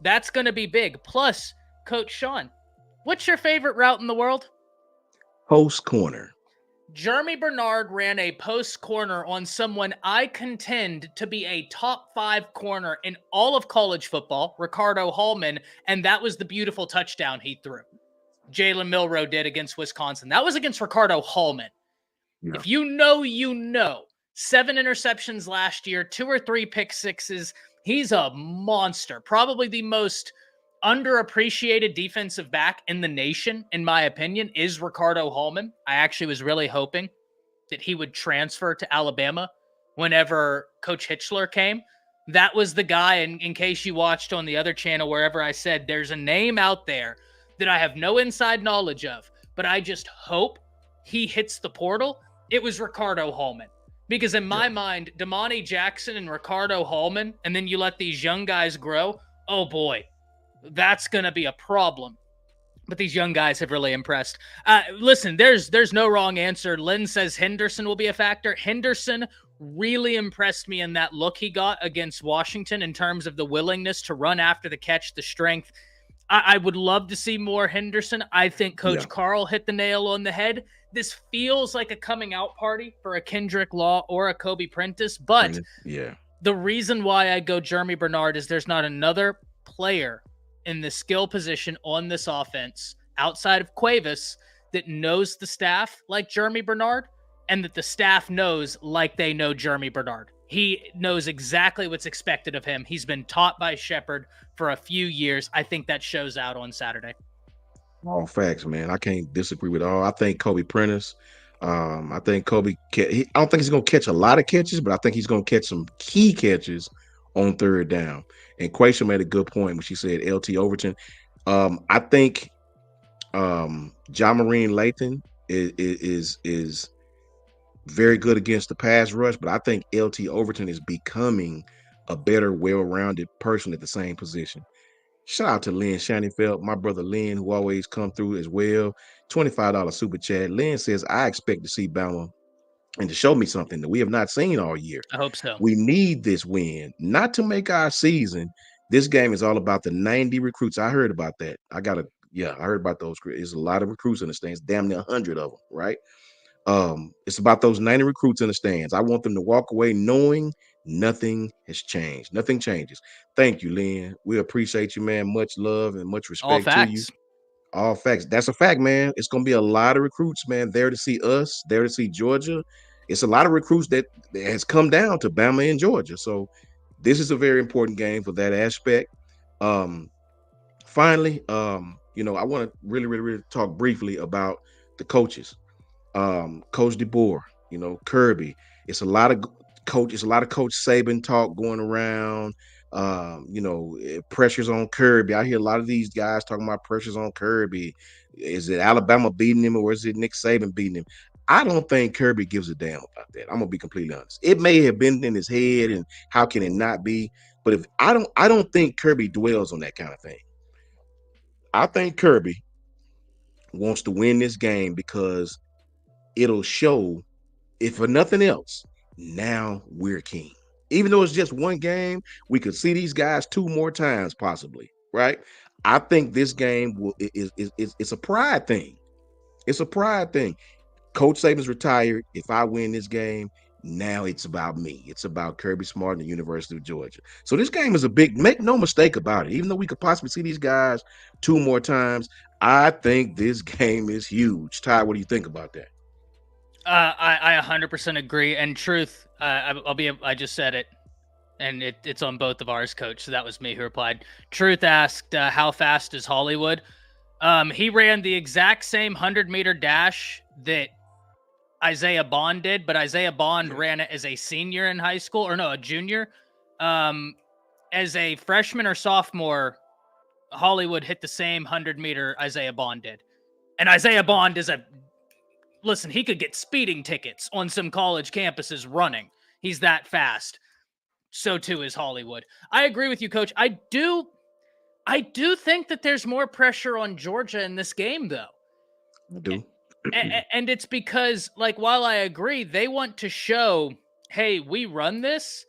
that's going to be big. Plus, Coach Sean, what's your favorite route in the world? Post corner. Jeremy Bernard ran a post corner on someone I contend to be a top 5 corner in all of college football, Ricardo Hallman, and that was the beautiful touchdown he threw. Jalen Milroe did against Wisconsin. That was against Ricardo Hallman. Yeah. If you know, 7 interceptions last year, 2 or 3 pick sixes. He's a monster. Probably the most underappreciated defensive back in the nation, in my opinion, is Ricardo Hallman. I actually was really hoping that he would transfer to Alabama whenever Coach Hitchler came. That was the guy, in case you watched on the other channel, wherever I said there's a name out there that I have no inside knowledge of, but I just hope he hits the portal. It was Ricardo Hallman. Because in my mind, Damani Jackson and Ricardo Hallman, and then you let these young guys grow, oh boy, that's going to be a problem. But these young guys have really impressed. Listen, there's no wrong answer. Lynn says Henderson will be a factor. Henderson really impressed me in that look he got against Washington in terms of the willingness to run after the catch, the strength. I would love to see more Henderson. I think Coach Carl hit the nail on the head. This feels like a coming out party for a Kendrick Law or a Kobe Prentice. But the reason why I go Jeremy Bernard is there's not another player in the skill position on this offense outside of Cuevas that knows the staff like Jeremy Bernard, and that the staff knows like they know Jeremy Bernard. He knows exactly what's expected of him. He's been taught by Shepard for a few years. I think that shows out on Saturday. All facts, man. I can't disagree with all. I think Kobe Prentice. I think Kobe. I don't think he's going to catch a lot of catches, but I think he's going to catch some key catches on third down. And Quaisha made a good point when she said LT Overton. I think John Marine Lathan is very good against the pass rush, but I think LT Overton is becoming a better, well-rounded person at the same position. Shout out to Lynn Shanningfeld, my brother Lynn, who always come through as well. $25 super chat. Lynn says, I expect to see Bama and to show me something that we have not seen all year. I hope so. We need this win, not to make our season. This game is all about the 90 recruits. I heard about that. I heard about those. There's a lot of recruits in the stands, damn near 100 of them, right? It's about those 90 recruits in the stands. I want them to walk away knowing nothing has changed. Nothing changes. Thank you, Lynn. We appreciate you, man. Much love and much All respect to you. facts. All facts. That's a fact, man. It's gonna be a lot of recruits, man, there to see us, there to see Georgia. It's a lot of recruits that has come down to Bama and Georgia. So this is a very important game for that aspect. Um, finally, I want to really, really, really talk briefly about the coaches. Coach DeBoer, Kirby. It's a lot of it's a lot of Coach Saban talk going around. Pressures on Kirby. I hear a lot of these guys talking about pressures on Kirby. Is it Alabama beating him or is it Nick Saban beating him? I don't think Kirby gives a damn about that. I'm gonna be completely honest. It may have been in his head, and how can it not be? But if I don't think Kirby dwells on that kind of thing. I think Kirby wants to win this game because it'll show, if for nothing else, now we're king. Even though it's just one game, we could see these guys two more times possibly, right? I think this game it's a pride thing. It's a pride thing. Coach Saban's retired. If I win this game, now it's about me. It's about Kirby Smart and the University of Georgia. So this game is a big, make no mistake about it. Even though we could possibly see these guys two more times, I think this game is huge. Ty, what do you think about that? I 100% agree. And truth, I just said it, and it's on both of ours, Coach. So that was me who replied. Truth asked, how fast is Hollywood? He ran the exact same 100-meter dash that Isaiah Bond did, but Isaiah Bond ran it as a senior in high school, or no, a junior. As a freshman or sophomore, Hollywood hit the same 100-meter Isaiah Bond did. And Isaiah Bond is listen, he could get speeding tickets on some college campuses running. He's that fast. So too is Hollywood. I agree with you, Coach. I do think that there's more pressure on Georgia in this game, though. I do. And it's because, while I agree, they want to show, hey, we run this.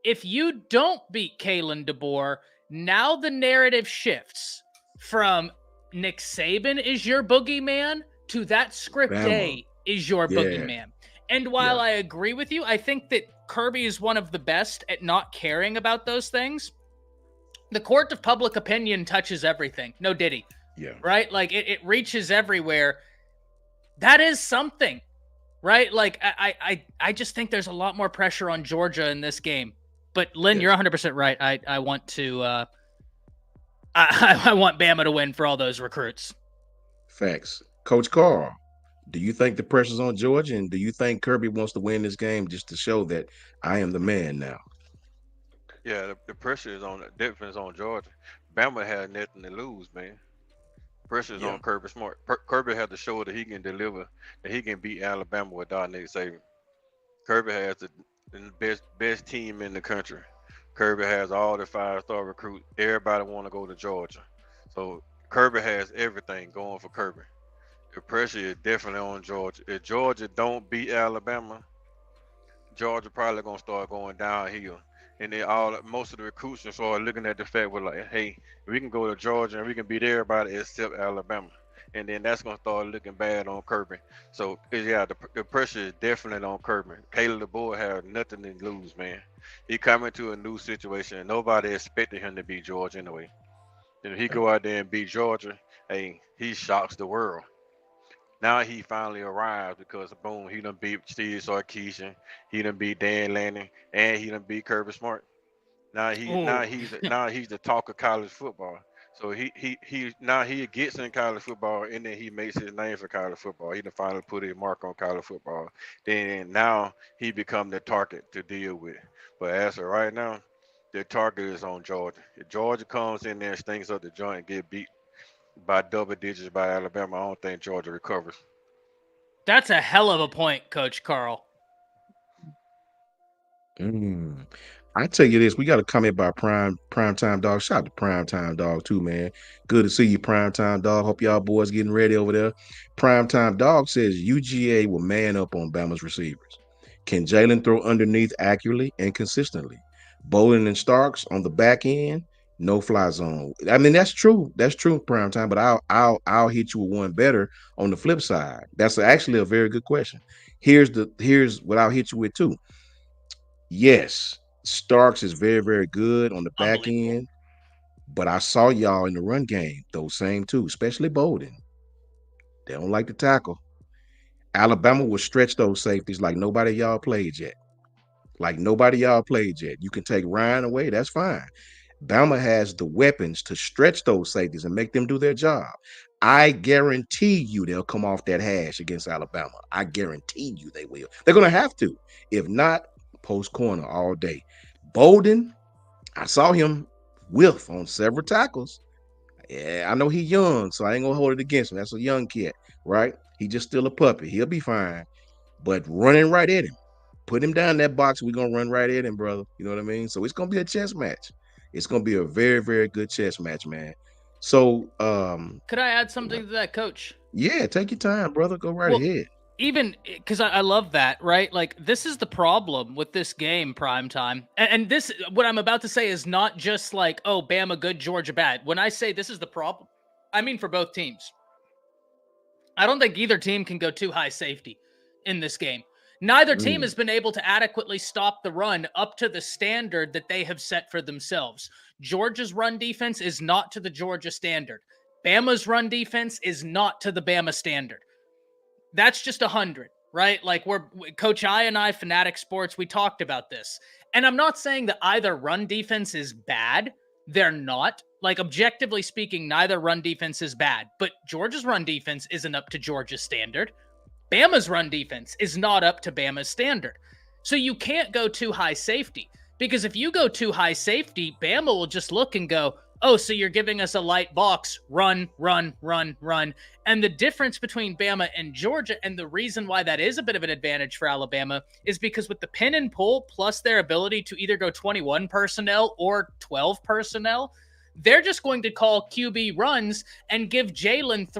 If you don't beat Kalen DeBoer, now the narrative shifts from Nick Saban is your boogeyman to that script A is your boogeyman. And while I agree with you, I think that Kirby is one of the best at not caring about those things. The court of public opinion touches everything. No diddy. Yeah. Right? It reaches everywhere. That is something, right? I just think there's a lot more pressure on Georgia in this game. But Lynn, you're 100% right. I want to I want Bama to win for all those recruits. Facts. Coach Carl, do you think the pressure's on Georgia, and do you think Kirby wants to win this game just to show that I am the man now? Yeah, the pressure is on, definitely is on Georgia. Bama had nothing to lose, man. Pressure is on Kirby Smart. Kirby had to show that he can deliver, that he can beat Alabama without Nick Saban. Kirby has the best team in the country. Kirby has all the 5-star recruits. Everybody want to go to Georgia. So Kirby has everything going for Kirby. The pressure is definitely on Georgia. If Georgia don't beat Alabama, Georgia probably gonna start going downhill. And then most of the recruits are start looking at the fact with hey, we can go to Georgia and we can beat everybody except Alabama. And then that's gonna start looking bad on Kirby. So yeah, the pressure is definitely on Kirby. Caleb DeBoer has nothing to lose, man. He coming to a new situation and nobody expected him to beat Georgia anyway. And if he go out there and beat Georgia, hey, he shocks the world. Now he finally arrived because boom, he done beat Steve Sarkisian, he done beat Dan Lanning, and he done beat Kirby Smart. Now he's the talk of college football. So he now he gets in college football and then he makes his name for college football. He done finally put his mark on college football. Then now he become the target to deal with. But as of right now, the target is on Georgia. If Georgia comes in there and stinks up the joint and get beat by double digits by Alabama, I don't think Georgia recovers. That's a hell of a point, Coach Carl. I tell you this, we got a comment by Prime Time Dog. Shout out to Prime Time Dog too, man. Good to see you, Prime Time Dog. Hope y'all boys getting ready over there. Prime Time Dog says UGA will man up on Bama's receivers. Can Jalen throw underneath accurately and consistently? Bowling and Starks on the back end No fly zone. I mean, that's true. That's true, prime time. But I'll hit you with one better on the flip side. That's actually a very good question. Here's what I'll hit you with too. Yes, Starks is very, very good on the back Unbelievable. end, but I saw y'all in the run game, those same two, especially Bolden. They don't like to tackle. Alabama will stretch those safeties like nobody y'all played yet. Like nobody y'all played yet. You can take Ryan away, that's fine. Bama has the weapons to stretch those safeties and make them do their job. I guarantee you they'll come off that hash against Alabama. I guarantee you they will. They're going to have to. If not, post corner all day. Bolden, I saw him whiff on several tackles. Yeah, I know he's young, so I ain't gonna hold it against him. That's a young kid, right? He just still a puppy. He'll be fine. But running right at him, put him down in that box. We're gonna run right at him, brother. You know what I mean? So it's gonna be a chess match. It's gonna be a very, very good chess match, man. So Could I add something to that, Coach? yeah, take your time, brother. Go right Well, ahead. even because I love that, right? Like, this is the problem with this game, prime time. And this, what I'm about to say, is not just like, oh, Bama good, Georgia bad. When I say this is the problem, I mean for both teams. I don't think either team can go too high safety in this game. Neither team Mm, has been able to adequately stop the run up to the standard that they have set for themselves. Georgia's run defense is not to the Georgia standard. Bama's run defense is not to the Bama standard. That's just 100, right? Like, we're Coach I and I, Fanatic Sports, we talked about this. And I'm not saying that either run defense is bad. They're not. Like, objectively speaking, neither run defense is bad. But Georgia's run defense isn't up to Georgia's standard. Bama's run defense is not up to Bama's standard. So you can't go too high safety, because if you go too high safety, Bama will just look and go, oh, so you're giving us a light box, run, run, run, run. And the difference between Bama and Georgia, and the reason why that is a bit of an advantage for Alabama, is because with the pin and pull plus their ability to either go 21 personnel or 12 personnel, they're just going to call QB runs and give Jalen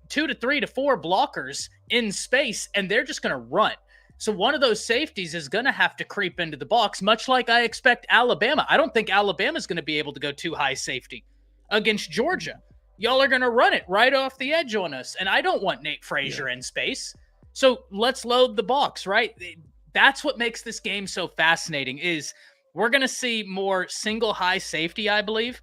2 to 3 to 4 blockers in space, and they're just going to run. So one of those safeties is going to have to creep into the box, much like I expect Alabama. I don't think Alabama's going to be able to go too high safety against Georgia. Y'all are going to run it right off the edge on us, and I don't want Nate yeah. Frazier in space. So let's load the box, right? That's what makes this game so fascinating, is we're going to see more single high safety, I believe,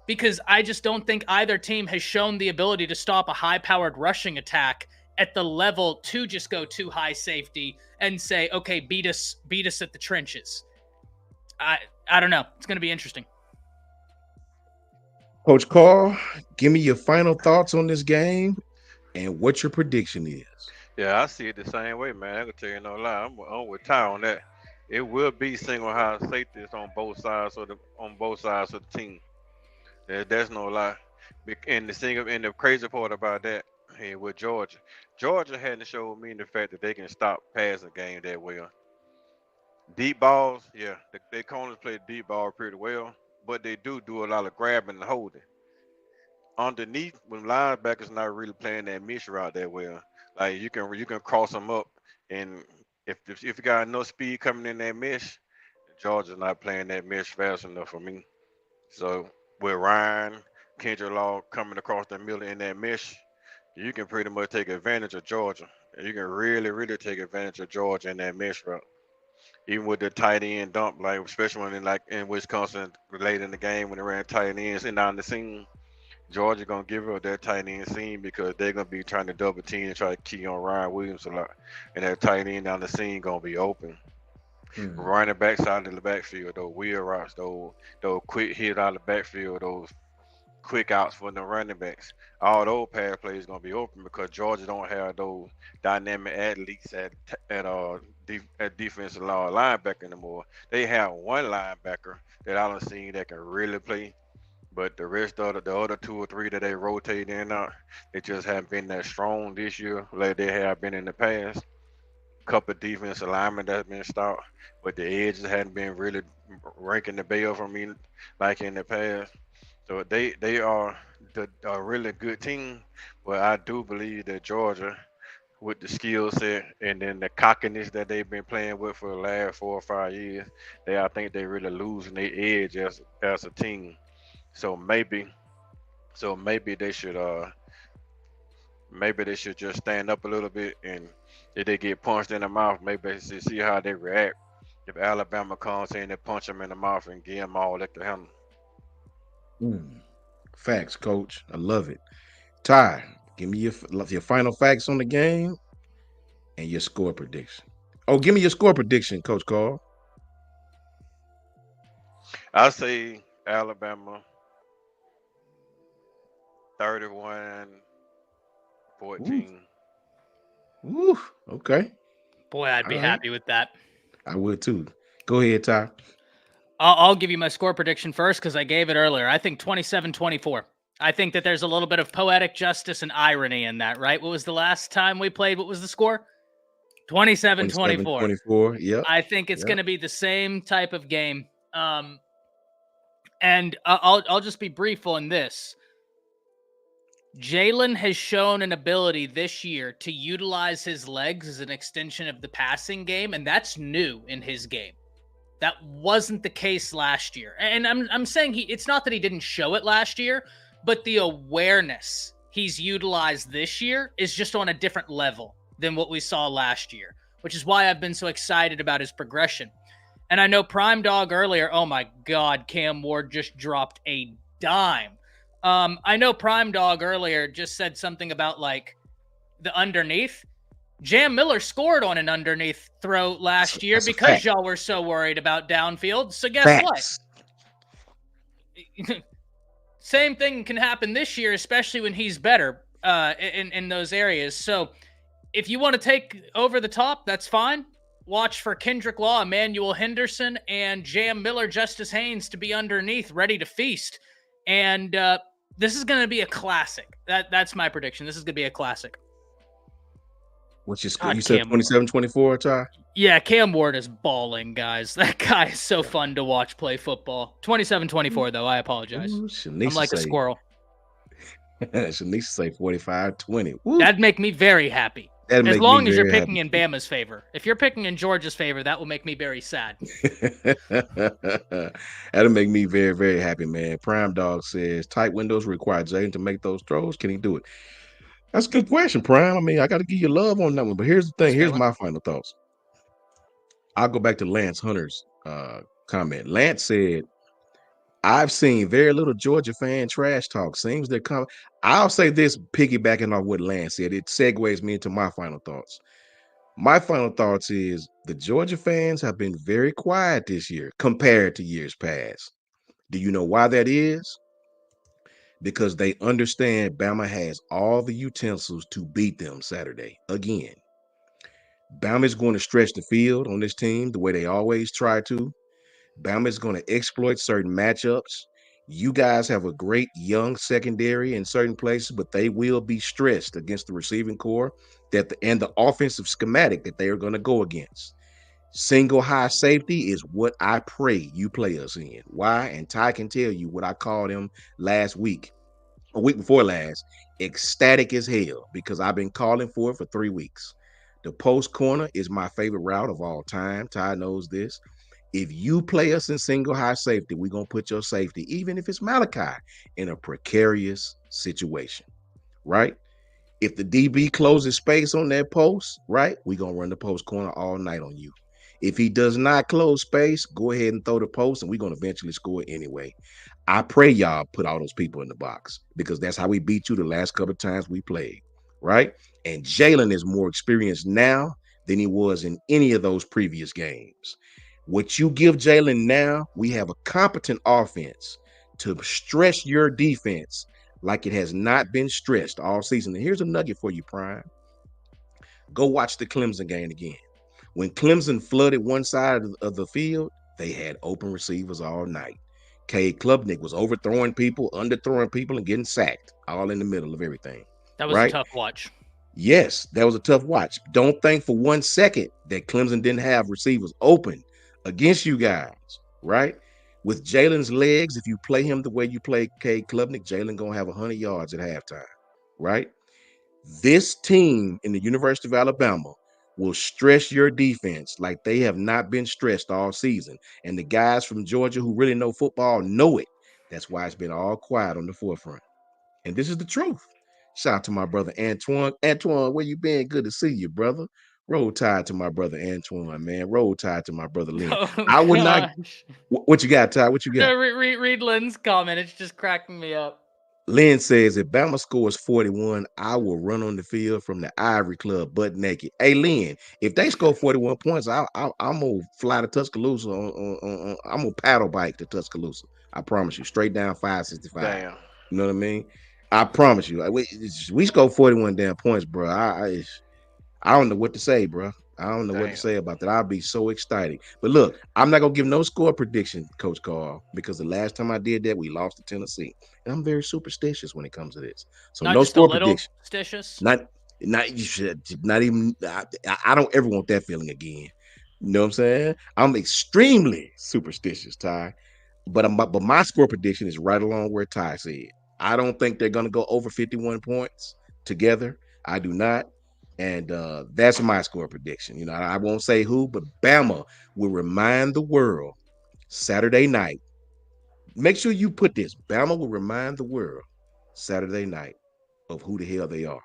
because I just don't think either team has shown the ability to stop a high-powered rushing attack at the level to just go too high safety and say, okay, beat us at the trenches. I don't know. It's going to be interesting. Coach Carl, give me your final thoughts on this game and what your prediction is. Yeah, I see it the same way, man. I can tell you no lie. I'm with Ty on that. It will be single high safeties on both sides of the team. There's no lie. And the crazy part about that, hey, with Georgia hadn't showed me the fact that they can stop passing game that well. Deep balls, yeah, they corners play deep ball pretty well, but they do a lot of grabbing and holding. Underneath, when linebackers not really playing that mesh route that well, like you can cross them up, and if you got enough speed coming in that mesh, Georgia's not playing that mesh fast enough for me. So with Ryan, Kendrick Law coming across the middle in that mesh, you can pretty much take advantage of Georgia. You can really, really take advantage of Georgia in that mesh route. Even with the tight end dump, like especially when in Wisconsin late in the game when they ran tight ends and down the seam, Georgia gonna give up that tight end seam because they're gonna be trying to double team and try to key on Ryan Williams a lot, and that tight end down the seam gonna be open. Mhm. Running back side of the backfield, those wheel routes, those quick hit out of the backfield, those quick outs for the running backs. All those pass plays gonna be open because Georgia don't have those dynamic athletes at defensive law linebacker anymore. They have one linebacker that I don't see that can really play, but the rest of the other two or three that they rotate in and out, they just haven't been that strong this year like they have been in the past. Couple defensive linemen that's been stout, but the edges hadn't been really ranking the bell for me like in the past. So they are a really good team, but I do believe that Georgia, with the skill set and then the cockiness that they've been playing with for the last 4 or 5 years, I think they really losing their edge as a team. So maybe maybe they should just stand up a little bit, and if they get punched in the mouth, maybe they should see how they react. If Alabama comes in and punch them in the mouth and give them all they can handle. Mm. Facts, coach. I love it. Ty, give me your final facts on the game and your score prediction. Oh, give me your score prediction, Coach Carl. I say Alabama 31, Ooh, 14. ooh, okay. Boy, I'd All be right. happy with that. I would too. Go ahead, Ty. I'll give you my score prediction first because I gave it earlier. I think 27-24. I think that there's a little bit of poetic justice and irony in that, right? What was the last time we played? What was the score? 27, 27-24. 24. Yep. I think it's Yep. going to be the same type of game. And I'll just be brief on this. Jalen has shown an ability this year to utilize his legs as an extension of the passing game, and that's new in his game. That wasn't the case last year. And I'm saying it's not that he didn't show it last year, but the awareness he's utilized this year is just on a different level than what we saw last year, which is why I've been so excited about his progression. And I know Prime Dog earlier, oh my God, Cam Ward just dropped a dime. I know Prime Dog earlier just said something about like the underneath. Jam Miller scored on an underneath throw last year That's a because fact. y'all were so worried about downfield. So guess what? Facts. Same thing can happen this year, especially when he's better in those areas. So if you want to take over the top, that's fine. Watch for Kendrick Law, Emmanuel Henderson, and Jam Miller, Justice Haynes to be underneath, ready to feast. And this is going to be a classic. That's my prediction. This is going to be a classic. What's your score? God, You said Cam 27-24, Ty? Yeah, Cam Ward is balling, guys. That guy is so fun to watch play football. 27-24, though. I apologize. Ooh, I'm like a squirrel. Shanisha say 45-20. That'd make me very happy. That'd As make long me as you're very picking happy. in Bama's favor. If you're picking in Georgia's favor, that will make me very sad. That'll make me very, very happy, man. Prime Dog says tight windows require Jalen to make those throws. Can he do it? That's a good question, Prime. I mean, I got to give you love on that one. But here's the thing. That's a fair Here's one. my final thoughts. I'll go back to Lance Hunter's comment. Lance said, I've seen very little Georgia fan trash talk. Seems they're coming. I'll say this, piggybacking off what Lance said. It segues me into my final thoughts. My final thoughts is the Georgia fans have been very quiet this year compared to years past. Do you know why that is? Because they understand Bama has all the utensils to beat them Saturday again. Bama is going to stretch the field on this team the way they always try to. Bama is going to exploit certain matchups. You guys have a great young secondary in certain places, but they will be stressed against the receiving core and the offensive schematic that they are going to go against. Single high safety is what I pray you play us in. Why? And Ty can tell you what I called him last week, a week before last, ecstatic as hell because I've been calling for it for 3 weeks. The post corner is my favorite route of all time. Ty knows this. If you play us in single high safety, we're going to put your safety, even if it's Malachi, in a precarious situation, right? If the DB closes space on that post, right, we're going to run the post corner all night on you. If he does not close space, go ahead and throw the post, and we're going to eventually score anyway. I pray y'all put all those people in the box because that's how we beat you the last couple of times we played, right? And Jalen is more experienced now than he was in any of those previous games. What you give Jalen now, we have a competent offense to stress your defense like it has not been stressed all season. And here's a nugget for you, Prime. Go watch the Clemson game again. When Clemson flooded one side of the field, they had open receivers all night. Cade Klubnik was overthrowing people, underthrowing people, and getting sacked, all in the middle of everything. That was right? a tough watch. Yes, that was a tough watch. Don't think for 1 second that Clemson didn't have receivers open against you guys, right? With Jalen's legs, if you play him the way you play Cade Klubnik, Jalen gonna have 100 yards at halftime, right? This team in the University of Alabama will stress your defense like they have not been stressed all season. And the guys from Georgia who really know football know it. That's why it's been all quiet on the forefront. And this is the truth. Shout out to my brother Antoine. Antoine, where you been? Good to see you, brother. Roll Tide to my brother Antoine, man. Roll Tide to my brother Lynn. Oh I would not. gosh. What you got, Ty? What you got? No, read Lynn's comment. It's just cracking me up. Lynn says, if Bama scores 41, I will run on the field from the Ivory Club butt naked. Hey, Lynn, if they score 41 points, I'm going to fly to Tuscaloosa. I'm going to paddle bike to Tuscaloosa. I promise you, straight down 565. Damn, You know what I mean? I promise you. We score 41 damn points, bro. I don't know what to say, bro. I don't know what to damn. say about that. I'll be so excited. But look, I'm not gonna give no score prediction, Coach Carl, because the last time I did that, we lost to Tennessee, and I'm very superstitious when it comes to this. So Not no just a score little prediction. stitious. Not you should not even. I don't ever want that feeling again. You know what I'm saying? I'm extremely superstitious, Ty. But my score prediction is right along where Ty said. I don't think they're gonna go over 51 points together. I do not. And that's my score prediction. You know, I won't say who, but Bama will remind the world Saturday night. Make sure you put this. Bama will remind the world Saturday night of who the hell they are.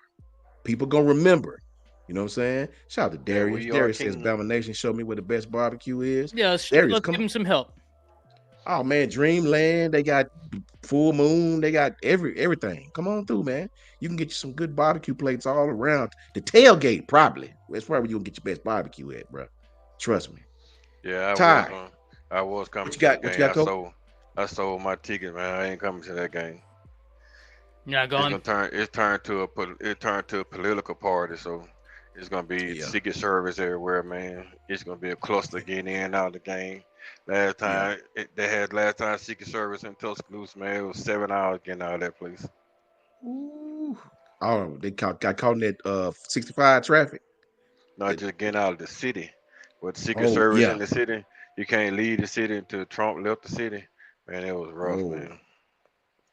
People gonna remember. You know what I'm saying? Shout out to That Darius. we are Darius says king. Bama Nation, show me where the best barbecue is. Yeah, Darius, let's come give on. him some help. Oh man, Dreamland, they got Full Moon, they got everything. Come on through, man. You can get you some good barbecue plates all around. The tailgate, probably. That's probably where you can get your best barbecue at, bro. Trust me. Yeah, Ty, I was what coming you to the got? What you game. got, Coach? I sold my ticket, man. I ain't coming to that game. You're not It's going. gonna turn. It turned to a political party. So it's gonna be Yeah, Secret Service everywhere, man. It's gonna be a cluster getting in and out of the game. yeah. Last time Secret Service in Tuscaloosa, man. It was 7 hours getting out of that place. Ooh. Oh, got caught in that 65 traffic. Not It- just getting out of the city, but Secret oh, Service yeah. in the city. You can't leave the city until Trump left the city. Man, it was rough, Oh, man.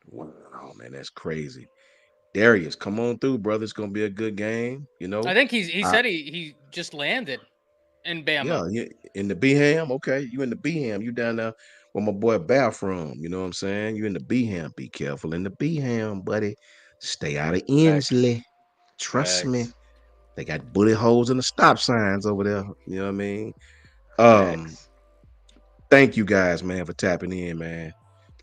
wow, man, that's crazy. Darius, come on through, brother. It's gonna be a good game. You I know, think he I said he just landed in Bama. yeah, in the Beham. Okay, you in the Beham. You down there where my boy Bow from. You know what I'm saying? You in the Beham. Be careful in the Beham, buddy. Stay out of Facts, Inslee. Trust me. facts, They got bullet holes in the stop signs over there. You know what I mean? Um, facts. thank you guys, man, for tapping in, man.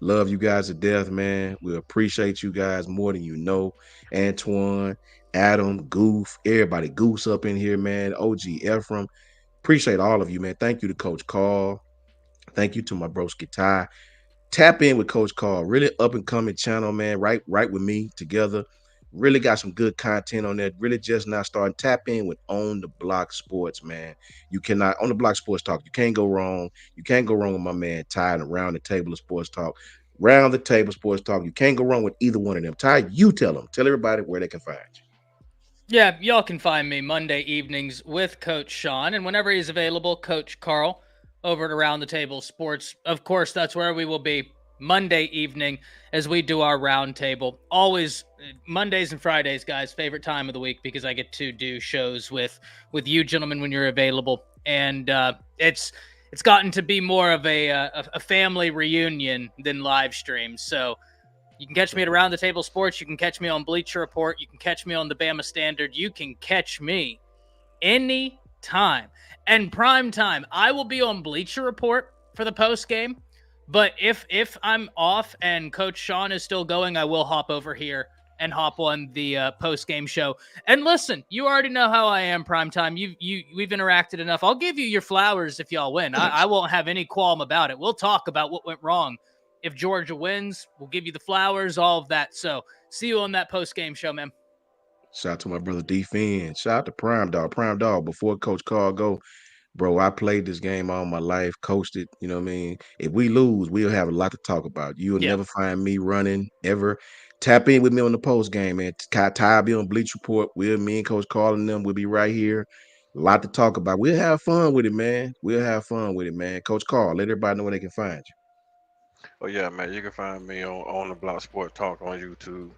Love you guys to death, man. We appreciate you guys more than you know. Antoine, Adam, Goof, everybody, Goose up in here, man. OG Ephraim. Appreciate all of you, man. Thank you to Coach Carl. Thank you to my broski Ty. Tap in with Coach Carl. Really up and coming channel, man. Right with me together. Really got some good content on there. Really just now starting. Tap in with On the Block Sports, man. You cannot On the Block Sports Talk. You can't go wrong. You can't go wrong with my man Ty and Around the Table of Sports Talk. Round the Table Sports Talk. You can't go wrong with either one of them. Ty, you tell them. Tell everybody where they can find you. Yeah, y'all can find me Monday evenings with Coach Sean, and whenever he's available, Coach Carl over at Around the Table Sports. Of course, that's where we will be Monday evening as we do our round table. Always Mondays and Fridays, guys, favorite time of the week because I get to do shows with you gentlemen when you're available, and it's gotten to be more of a family reunion than live streams. So you can catch me at Around the Table Sports. You can catch me on Bleacher Report. You can catch me on the Bama Standard. You can catch me anytime. And prime time, I will be on Bleacher Report for the post game. But if I'm off and Coach Sean is still going, I will hop over here and hop on the post game show. And listen, you already know how I am, prime time. We've interacted enough. I'll give you your flowers if y'all win. I won't have any qualm about it. We'll talk about what went wrong. If Georgia wins, we'll give you the flowers, all of that. So see you on that post game show, man. Shout out to my brother D Fin. Shout out to Prime Dog. Prime Dog, before Coach Carl go, bro, I played this game all my life, coached it. You know what I mean? If we lose, we'll have a lot to talk about. You'll Yeah. never find me running ever. Tap in with me on the post game, man. Ty be on Bleach Report. Me and Coach Carl and them will be right here. A lot to talk about. We'll have fun with it, man. We'll have fun with it, man. Coach Carl, let everybody know where they can find you. Oh yeah, man. You can find me on the Block Sport Talk on YouTube,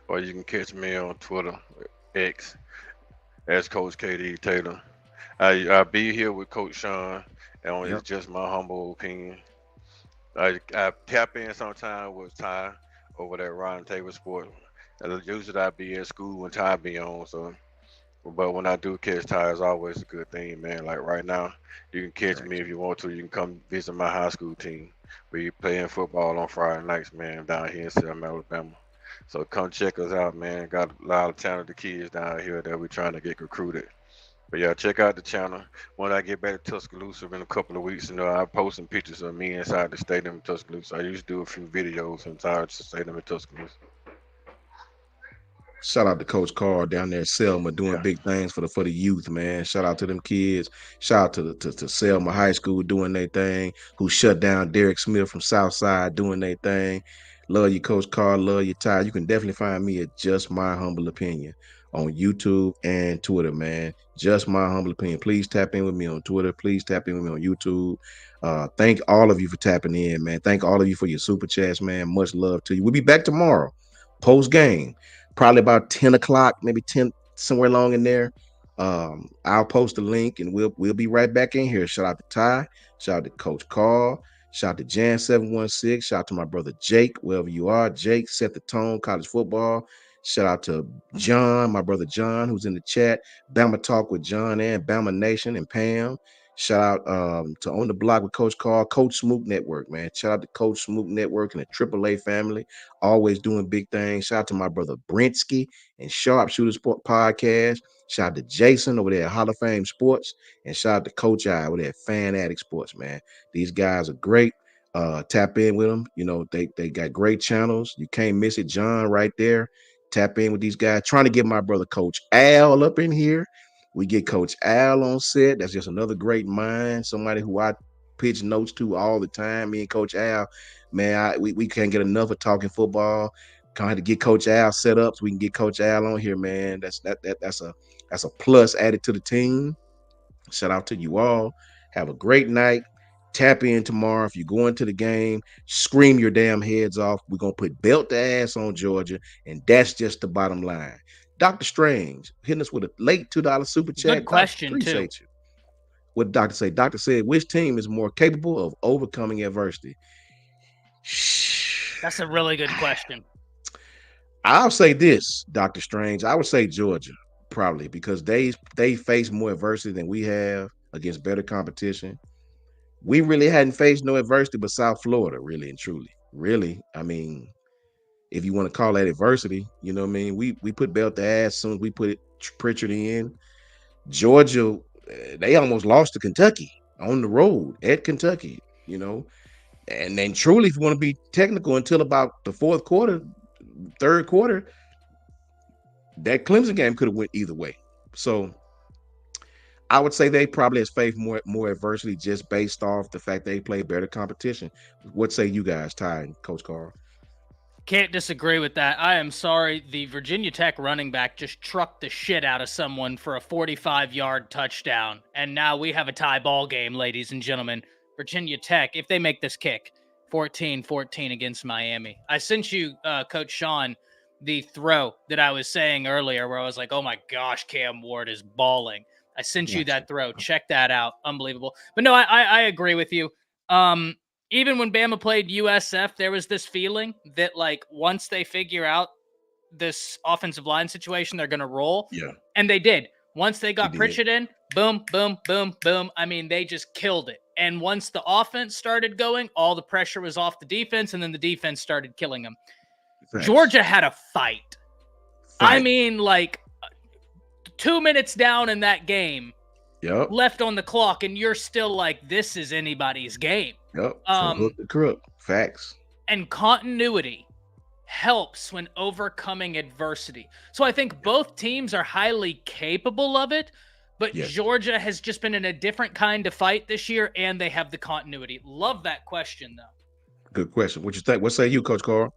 or you can catch me on Twitter, X, as Coach KD Taylor. I be here with Coach Sean, and it's Yep. just my humble opinion. I tap in sometime with Ty over that round table sport. And usually I be in school when Ty be on, so but when I do catch Ty, it's always a good thing, man. Like right now, you can catch me Gotcha. if you want to. You can come visit my high school team. We playing football on Friday nights, man, down here in Selma, Alabama. So come check us out, man. Got a lot of talented kids down here that we're trying to get recruited. But yeah, check out the channel. When I get back to Tuscaloosa in a couple of weeks, I post some pictures of me inside the stadium in Tuscaloosa. I used to do a few videos inside the stadium in Tuscaloosa. Shout out to Coach Carr down there, at Selma, doing Yeah. big things for the youth, man. Shout out to them kids. Shout out to Selma High School doing their thing. Who shut down Derek Smith from Southside doing their thing. Love you, Coach Carr. Love you, Ty. You can definitely find me at Just My Humble Opinion on YouTube and Twitter, man. Just My Humble Opinion. Please tap in with me on Twitter. Please tap in with me on YouTube. Thank all of you for tapping in, man. Thank all of you for your super chats, man. Much love to you. We'll be back tomorrow, post game, probably about 10 o'clock, maybe 10, somewhere along in there. I'll post a link and we'll be right back in here. Shout out to Ty, shout out to Coach Carl, shout out to Jan716, shout out to my brother Jake, wherever you are. Jake, set the tone, college football. Shout out to John, my brother John, who's in the chat. Bama Talk with John and Bama Nation and Pam. Shout out to On the Block with Coach Carl, Coach Smook Network, man. Shout out to Coach Smook Network and the AAA family, always doing big things. Shout out to my brother Brinsky and Sharpshooter Podcast. Shout out to Jason over there at Hall of Fame Sports. And shout out to Coach I over there at Fan Addict Sports, man. These guys are great. Tap in with them. They got great channels. You can't miss it. John right there. Tap in with these guys. Trying to get my brother Coach Al up in here. We get Coach Al on set. That's just another great mind. Somebody who I pitch notes to all the time. Me and Coach Al, man, we can't get enough of talking football. Gonna have to get Coach Al set up so we can get Coach Al on here, man. That's a plus added to the team. Shout out to you all. Have a great night. Tap in tomorrow. If you go into the game, scream your damn heads off. We're gonna put belt the ass on Georgia, and that's just the bottom line. Dr. Strange hitting us with a late $2 super Good chat. Doctor, question, too. appreciate you. What did Doctor say? Doctor said, which team is more capable of overcoming adversity? That's a really good question. I'll say this, Doctor Strange. I would say Georgia, probably, because they face more adversity than we have against better competition. We really hadn't faced no adversity but South Florida, really and truly. Really. I mean, if you want to call that adversity, you know what I mean? We put belt the ass as soon as we put Pritchard in. Georgia, they almost lost to Kentucky on the road at Kentucky, you know. And then truly, if you want to be technical, until about the fourth quarter, third quarter, that Clemson game could have went either way. So I would say they probably has faced more adversity just based off the fact they play better competition. What say you guys, Ty and Coach Carl? Can't disagree with that. I am sorry. The Virginia Tech running back just trucked the shit out of someone for a 45-yard touchdown. And now we have a tie ball game, ladies and gentlemen. Virginia Tech, if they make this kick, 14-14 against Miami. I sent you, Coach Sean, the throw that I was saying earlier where I was like, oh my gosh, Cam Ward is balling. I sent you that throw. Check that out. Unbelievable. But no, I agree with you. Even when Bama played USF, there was this feeling that, like, once they figure out this offensive line situation, they're going to roll. Yeah. And they did. Once they got Pritchett in, boom, boom, boom, boom. I mean, they just killed it. And once the offense started going, all the pressure was off the defense, and then the defense started killing them. Thanks. Georgia had a fight. I mean, like, 2 minutes down in that game, left on the clock, and you're still like, this is anybody's game. Yep. From hook to crook. Facts. And continuity helps when overcoming adversity. So I think both teams are highly capable of it, but Georgia has just been in a different kind of fight this year, and they have the continuity. Love that question, though. Good question. What you think? What say you, Coach Carl?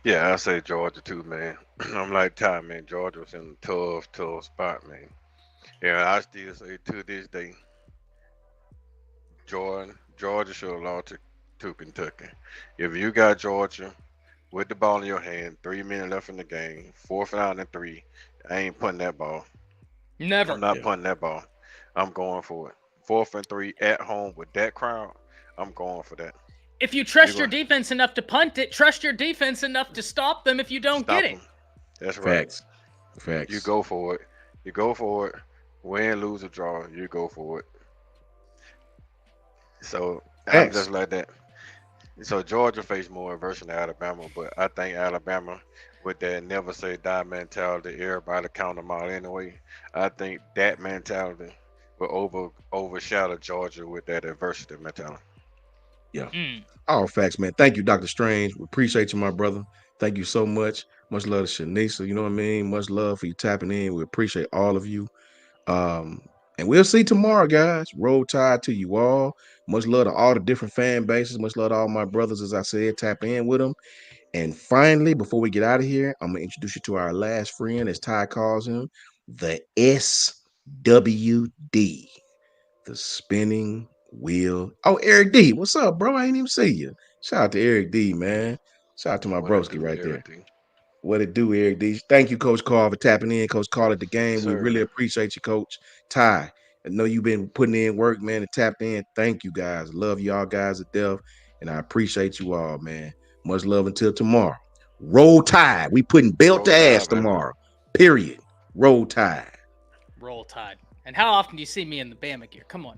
Yeah, I say Georgia too, man. I'm like Ty, man. Georgia was in a tough spot, man. Yeah, I still say to this day, Georgia should have lost to Kentucky. If you got Georgia with the ball in your hand, 3 minutes left in the game, 4th down and 3, I ain't punting that ball. Never. I'm not punting that ball. I'm going for it. 4th and 3 at home with that crowd, I'm going for that. If you You're trust your going to defense enough to punt it, trust your defense enough to stop them if you don't get stop it. them. That's right. Facts. You Facts. go for it. You go for it. Win, lose, or draw. You go for it. So I'm Facts. just like that. So Georgia faced more adversity than Alabama, but I think Alabama, with that never say die mentality, everybody count them out anyway. I think that mentality will overshadow Georgia with that adversity mentality. Yeah. Mm. All facts, man. Thank you, Dr. Strange. We appreciate you, my brother. Thank you so much. Much love to Shanisa. You know what I mean? Much love for you tapping in. We appreciate all of you. Um, and we'll see tomorrow, guys. Roll Tide to you all. Much love to all the different fan bases. Much love to all my brothers, as I said. Tap in with them. And finally, before we get out of here, I'm gonna introduce you to our last friend, as Ty calls him, the SWD, the spinning wheel. Oh, Eric D, what's up, bro? I ain't even see you. Shout out to Eric D, man. Shout out to my What it broski do, right there. everything. What it do, Eric D? Thank you, Coach Carl, for tapping in. Coach Carl at the Yes, game. We really sir. appreciate you, Coach. Ty, I know you've been putting in work, man, and tapped in. Thank you, guys. Love y'all guys to death, and I appreciate you all, man. Much love until tomorrow. Roll Tide. We putting belt Roll to ass Tide, baby. tomorrow. Period. Roll Tide. Roll Tide. And how often do you see me in the Bama gear? Come on now.